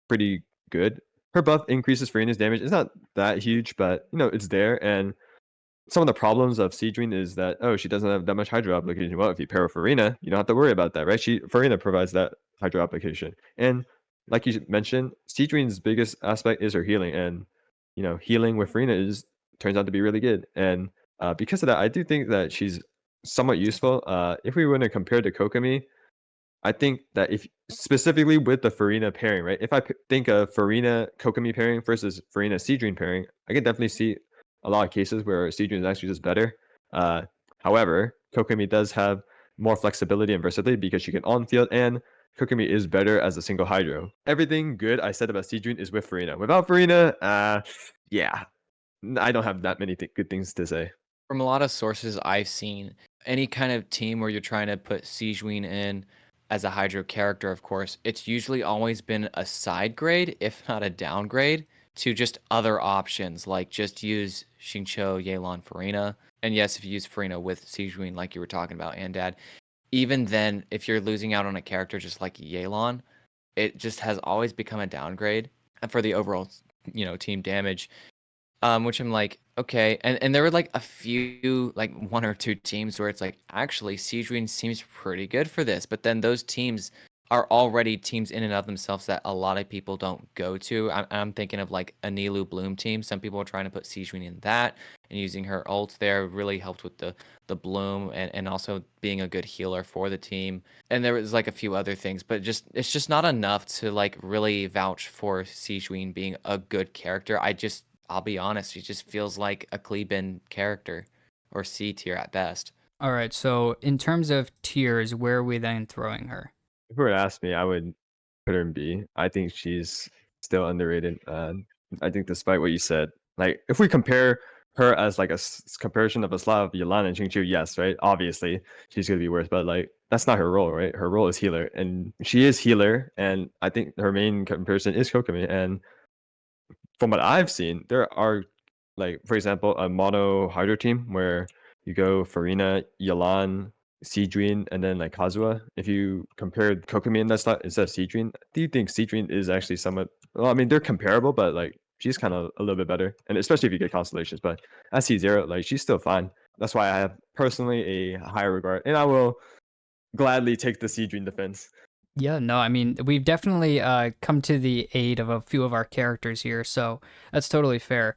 pretty good. Her buff increases Farina's damage. It's not that huge, but it's there. And some of the problems of Seedream is that she doesn't have that much hydro application. Well, if you pair with Farina, you don't have to worry about that, right? Farina provides that hydro application. And like you mentioned, Seedream's biggest aspect is her healing, and healing with Farina turns out to be really good. And because of that, I do think that she's somewhat useful. If we want to compare to Kokomi, I think that if specifically with the Farina pairing, right? If I think of Farina Kokomi pairing versus Farina Seedream pairing, I can definitely see a lot of cases where Seedream is actually just better. Uh, However, Kokomi does have more flexibility and versatility because she can on field, and Kokomi is better as a single hydro. Everything good I said about Seedream is with Farina. Without Farina, yeah, I don't have that many good things to say. From a lot of sources I've seen, any kind of team where you're trying to put Sijuin in as a Hydro character, of course, it's usually always been a side grade, if not a downgrade, to just other options, like just use Xingqiu, Yelan, Farina. And yes, if you use Farina with Sijuin, like you were talking about, Anddad, even then, if you're losing out on a character just like Yelan, it just has always become a downgrade for the overall, team damage. Which I'm like, okay. And there were like a few, like 1 or 2 teams where it's like, actually, Siege Green seems pretty good for this. But then those teams are already teams in and of themselves that a lot of people don't go to. I'm thinking of like a Nilu Bloom team. Some people are trying to put Siege Green in that, and using her ult there really helped with the Bloom, and also being a good healer for the team. And there was like a few other things, but it's just not enough to like really vouch for Siege Green being a good character. I'll be honest, she just feels like a Kleebin character, or C tier at best. All right, so in terms of tiers, where are we then throwing her? If you were to ask me, I would put her in B. I think she's still underrated. I think despite what you said, like if we compare her as like a comparison of a Slav, Yolanda, and Xingqiu, yes, right? Obviously, she's gonna be worse, but like that's not her role, right? Her role is healer, and she is healer, and I think her main comparison is Kokomi. And from what I've seen, there are like, for example, a mono hydro team where you go Farina, Yalan, Seedream, and then like Kazuha. If you compare Kokomi in that slot instead of Seedream, do you think Seedream is actually somewhat? Well, I mean, they're comparable, but like she's kind of a little bit better, and especially if you get constellations. But at C0, like she's still fine. That's why I have personally a higher regard, and I will gladly take the Seedream defense. Yeah, no, I mean, we've definitely come to the aid of a few of our characters here, so that's totally fair.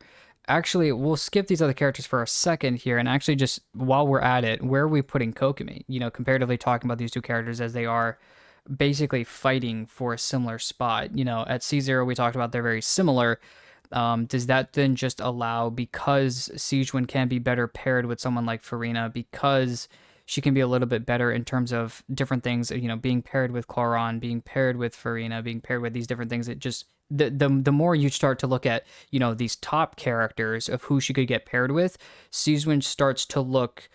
Actually, we'll skip these other characters for a second here, and actually just while we're at it, where are we putting Kokomi? Comparatively talking about these two characters as they are basically fighting for a similar spot. At C0, we talked about they're very similar. Does that then just allow, because Siegewin can be better paired with someone like Farina, because she can be a little bit better in terms of different things, being paired with Cloron, being paired with Farina, being paired with these different things, the more you start to look at, these top characters of who she could get paired with, Season starts to look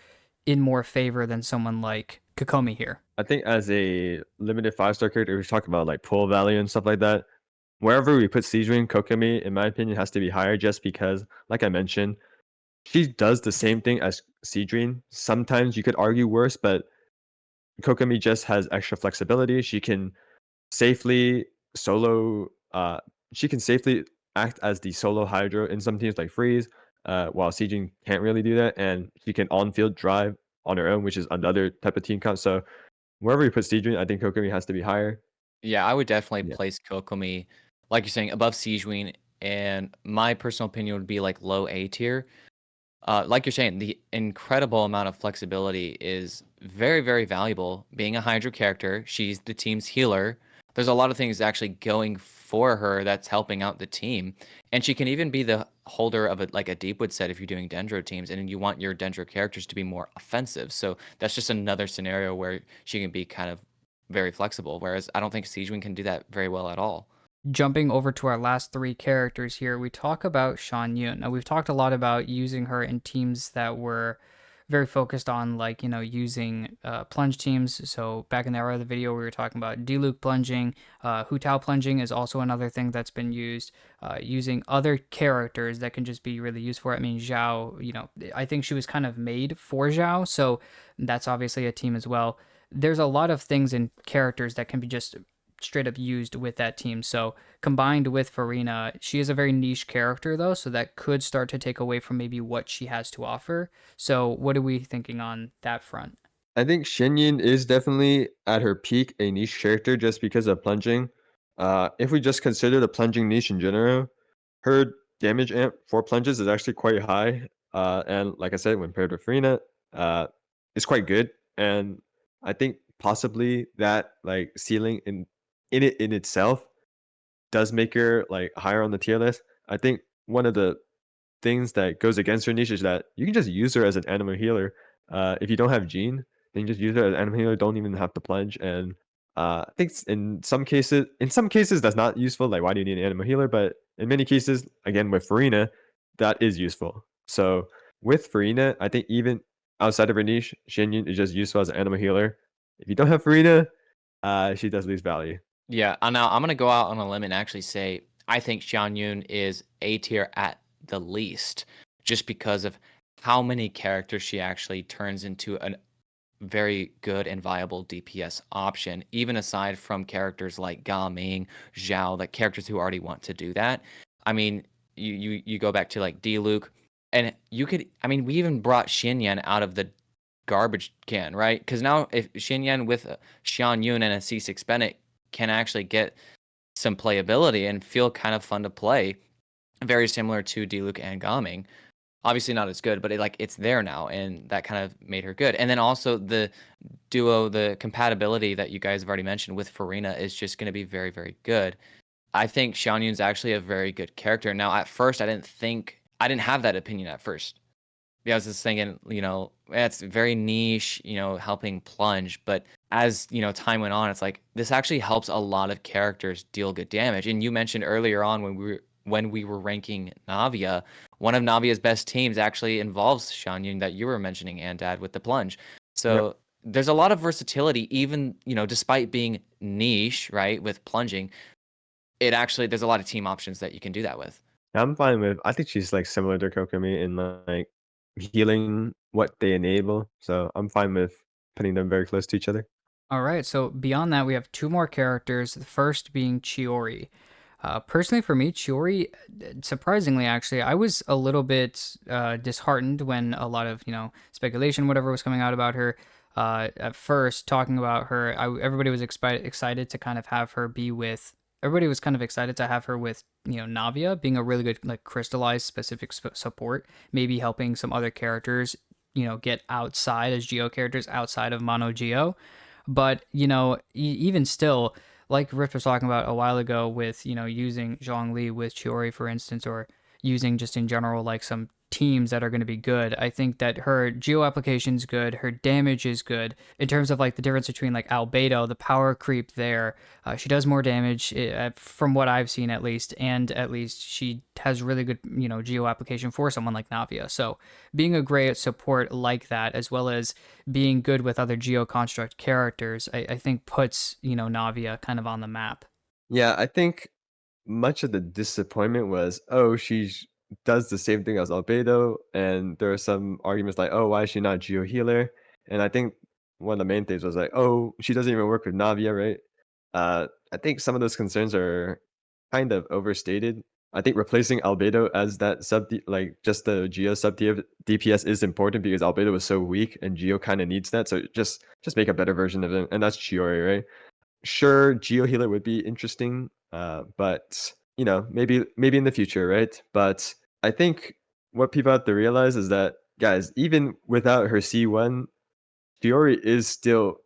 in more favor than someone like Kokomi here. I think as a limited 5-star character, we talk about like pull value and stuff like that. Wherever we put Seedrin, Kokomi, in my opinion, has to be higher just because, like I mentioned, she does the same thing as Seedrin. Sometimes you could argue worse, but Kokomi just has extra flexibility. Safely solo she can safely act as the solo Hydro in some teams like Freeze, while Seedrin can't really do that, and she can on-field drive on her own, which is another type of team comp. So wherever you put Seedrin, I think Kokomi has to be higher. Yeah, I would definitely Yeah. place Kokomi, like you're saying, above Sejuani, and my personal opinion would be like low A tier. Like you're saying, the incredible amount of flexibility is very, very valuable. Being a Hydro character, she's the team's healer. There's a lot of things actually going for her that's helping out the team, and she can even be the holder of like a Deepwood set if you're doing Dendro teams, and you want your Dendro characters to be more offensive. So that's just another scenario where she can be kind of very flexible. Whereas I don't think Sejuani can do that very well at all. Jumping over to our last three characters here, we talk about Shan Yun. Now, we've talked a lot about using her in teams that were very focused on, like, using plunge teams. So back in the era of the video, we were talking about Diluc plunging. Hu Tao plunging is also another thing that's been used. Using other characters that can just be really used for it. I mean, Zhao, I think she was kind of made for Zhao, so that's obviously a team as well. There's a lot of things in characters that can be just straight up used with that team. So combined with Farina, she is a very niche character though, so that could start to take away from maybe what she has to offer. So what are we thinking on that front? I think Shinyin is definitely at her peak a niche character just because of plunging. If we just consider the plunging niche in general, her damage amp for plunges is actually quite high. And like I said, when paired with Farina, it's quite good. And I think possibly that like ceiling in itself does make her like higher on the tier list. I think one of the things that goes against her niche is that you can just use her as an animal healer. If you don't have Gene, then you just use her as an animal healer. Don't even have to plunge. And I think in some cases that's not useful. Like, why do you need an animal healer? But in many cases, again with Farina, that is useful. So with Farina, I think even outside of her niche, Shinyin is just useful as an animal healer. If you don't have Farina, she does lose value. Yeah, now I'm gonna go out on a limb and actually say I think Xian Yun is A tier at the least, just because of how many characters she actually turns into a very good and viable DPS option, even aside from characters like Ga Ming, Zhao, like characters who already want to do that. I mean, you go back to like Diluc, and you could. I mean, we even brought Xinyan out of the garbage can, right? Because now if Xinyan with Xian Yun and a C6 Bennett can actually get some playability and feel kind of fun to play, very similar to Diluc and Gaming. Obviously not as good, but it's there now, and that kind of made her good. And then also the duo, the compatibility that you guys have already mentioned with Farina is just going to be very, very good. I think Xiao Yun's actually a very good character. Now, at first, I didn't have that opinion at first. Yeah, I was just thinking, it's very niche, helping plunge. But as, time went on, it's like this actually helps a lot of characters deal good damage. And you mentioned earlier on when we were ranking Navia, one of Navia's best teams actually involves Shanyun that you were mentioning, Anddad, with the plunge. Yep. So there's a lot of versatility, even, despite being niche, right, with plunging, there's a lot of team options that you can do that with. I'm fine with I think she's, like, similar to Kokomi in, like, healing what they enable, so I'm fine with putting them very close to each other. All right, so beyond that, we have two more characters. The first being Chiori. Personally, for me, Chiori, surprisingly, actually, I was a little bit disheartened when a lot of speculation, whatever, was coming out about her. At first, talking about her, everybody was excited to kind of have her be with. Everybody was kind of excited to have her with Navia being a really good like crystallized specific support, maybe helping some other characters get outside as Geo characters outside of Mono Geo. But even still, like Rift was talking about a while ago with using Zhongli with Chiori, for instance, or using just in general like some teams that are going to be good. I think that her geo application's good, her damage is good. In terms of like the difference between like Albedo, the power creep there, she does more damage from what I've seen at least, and at least she has really good, geo application for someone like Navia. So being a great support like that, as well as being good with other geo construct characters, I think puts, Navia kind of on the map. Yeah, I think much of the disappointment was, oh, does the same thing as Albedo, and there are some arguments like, oh, why is she not Geo Healer? And I think one of the main things was like, oh, she doesn't even work with Navia, right? I think some of those concerns are kind of overstated. I think replacing Albedo as that like just the Geo DPS is important because Albedo was so weak and Geo kind of needs that. So just make a better version of him, and that's Chiori, right? Sure, Geo Healer would be interesting, but maybe in the future, right? But I think what people have to realize is that, guys, even without her C1, Chiori is still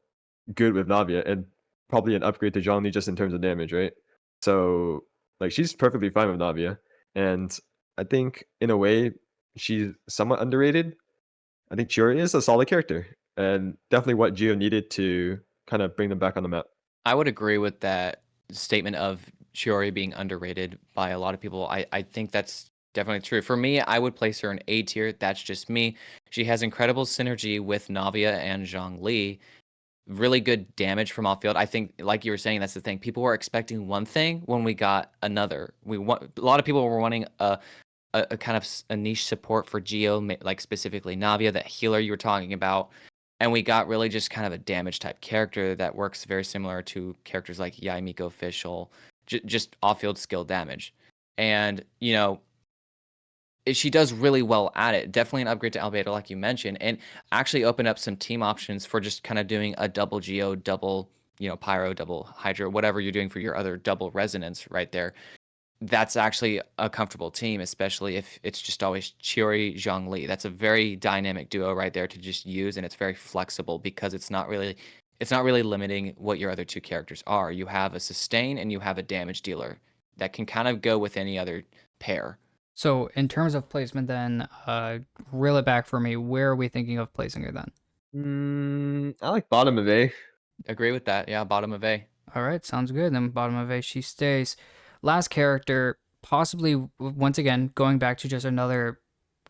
good with Navia and probably an upgrade to Zhongli just in terms of damage, right? So like she's perfectly fine with Navia, and I think in a way she's somewhat underrated. I think Chiori is a solid character and definitely what Geo needed to kind of bring them back on the map. I would agree with that statement of Shiori being underrated by a lot of people. I think that's definitely true. For me, I would place her in A tier. That's just me. She has incredible synergy with Navia and Zhongli. Really good damage from off field. I think, like you were saying, that's the thing. People were expecting one thing when we got another. A lot of people were wanting a kind of a niche support for Geo, like specifically Navia, that healer you were talking about. And we got really just kind of a damage type character that works very similar to characters like Yaimiko Official, just off field skill damage. And, she does really well at it. Definitely an upgrade to Albedo, like you mentioned, and actually opened up some team options for just kind of doing a double Geo, double, Pyro, double Hydra, whatever you're doing for your other double resonance right there. That's actually a comfortable team, especially if it's just always Chiori, Zhongli. That's a very dynamic duo right there to just use, and it's very flexible because it's not really limiting what your other two characters are. You have a sustain and you have a damage dealer that can kind of go with any other pair. So in terms of placement, then reel it back for me. Where are we thinking of placing her then? I like bottom of A. Agree with that. Yeah, bottom of A. All right, sounds good. Then bottom of A, she stays. Last character, possibly once again going back to just another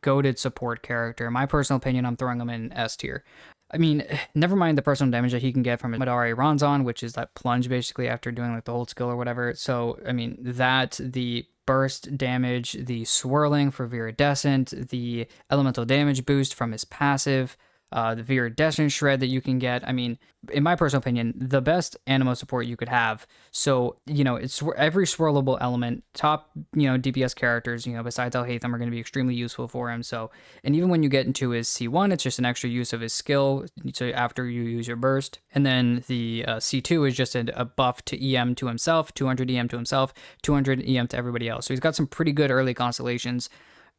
goated support character. In my personal opinion, I'm throwing him in S tier. I mean, never mind the personal damage that he can get from Madari Ranzan, which is that plunge basically after doing like the hold skill or whatever. So, I mean, the burst damage, the swirling for Viridescent, the elemental damage boost from his passive, the Viridescent shred that you can get. I mean, in my personal opinion, the best Animo support you could have. So, it's every swirlable element, top, DPS characters, besides Alhaitham are going to be extremely useful for him. So, and even when you get into his C1, it's just an extra use of his skill. So after you use your burst, and then the C2 is just a buff to EM to himself, 200 EM to himself, 200 EM to everybody else. So he's got some pretty good early constellations.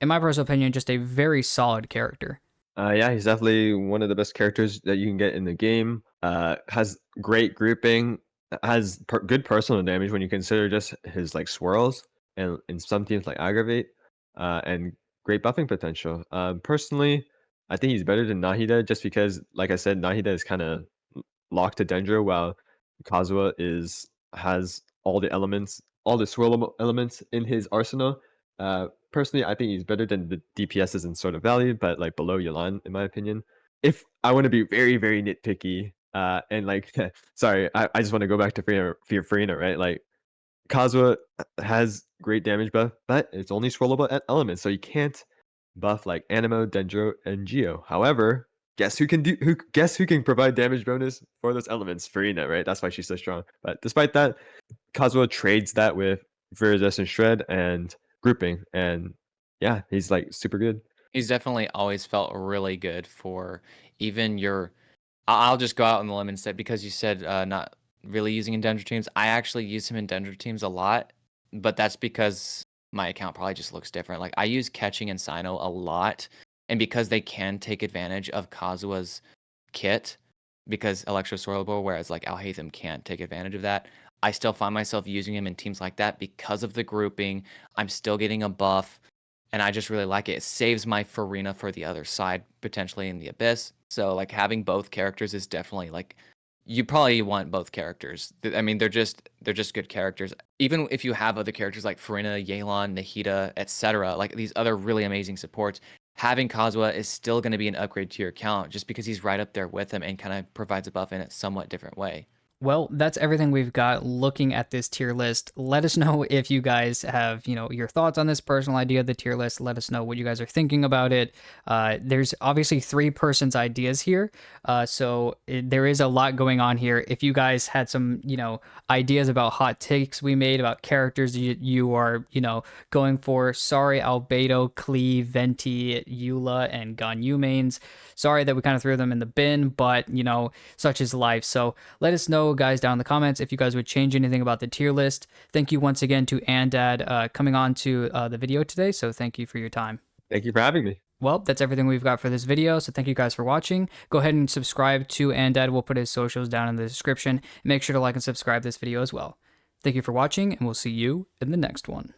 In my personal opinion, just a very solid character. Yeah, he's definitely one of the best characters that you can get in the game. Has great grouping, has good personal damage when you consider just his like swirls, and in some teams like aggravate, and great buffing potential. Personally, I think he's better than Nahida just because, like I said, Nahida is kind of locked to Dendro, while Kazuha has all the elements, all the swirl elements in his arsenal. Personally, I think he's better than the DPSs in sort of value, but like below Yalan, in my opinion. If I want to be very, very nitpicky, and like, sorry, I just want to go back to Farina, right? Like, Kazuha has great damage buff, but it's only scrollable at elements, so you can't buff like Animo, Dendro, and Geo. However, guess who can provide damage bonus for those elements? Farina, right? That's why she's so strong. But despite that, Kazuha trades that with Viridescent Shred and grouping, and yeah, he's like super good. He's definitely always felt really good for even your. I'll just go out on the limb and say, because you said not really using in Dendro teams. I actually use him in Dendro teams a lot, but that's because my account probably just looks different. Like I use catching and Sino a lot, and because they can take advantage of Kazua's kit, because Electro Swirlable, whereas like Alhaitham can't take advantage of that. I still find myself using him in teams like that because of the grouping. I'm still getting a buff, and I just really like it. It saves my Farina for the other side, potentially in the Abyss. So like having both characters is definitely like you probably want both characters. I mean, they're just good characters. Even if you have other characters like Farina, Yelan, Nahida, etc., like these other really amazing supports, having Kazuha is still going to be an upgrade to your account just because he's right up there with him and kind of provides a buff in a somewhat different way. Well, that's everything we've got looking at this tier list. Let us know if you guys have, your thoughts on this personal idea of the tier list. Let us know what you guys are thinking about it. There's obviously 3 persons' ideas here, there is a lot going on here. If you guys had some, ideas about hot takes we made about characters you are, going for, sorry, Albedo, Cleve, Venti, Eula, and Ganyu mains. Sorry that we kind of threw them in the bin, but, such is life. So let us know, guys, down in the comments if you guys would change anything about the tier list. Thank you once again to Anddad coming on to the video today. So thank you for your time. Thank you for having me. Well, that's everything we've got for this video. So thank you guys for watching. Go ahead and subscribe to Anddad. We'll put his socials down in the description. Make sure to like and subscribe this video as well. Thank you for watching, and we'll see you in the next one.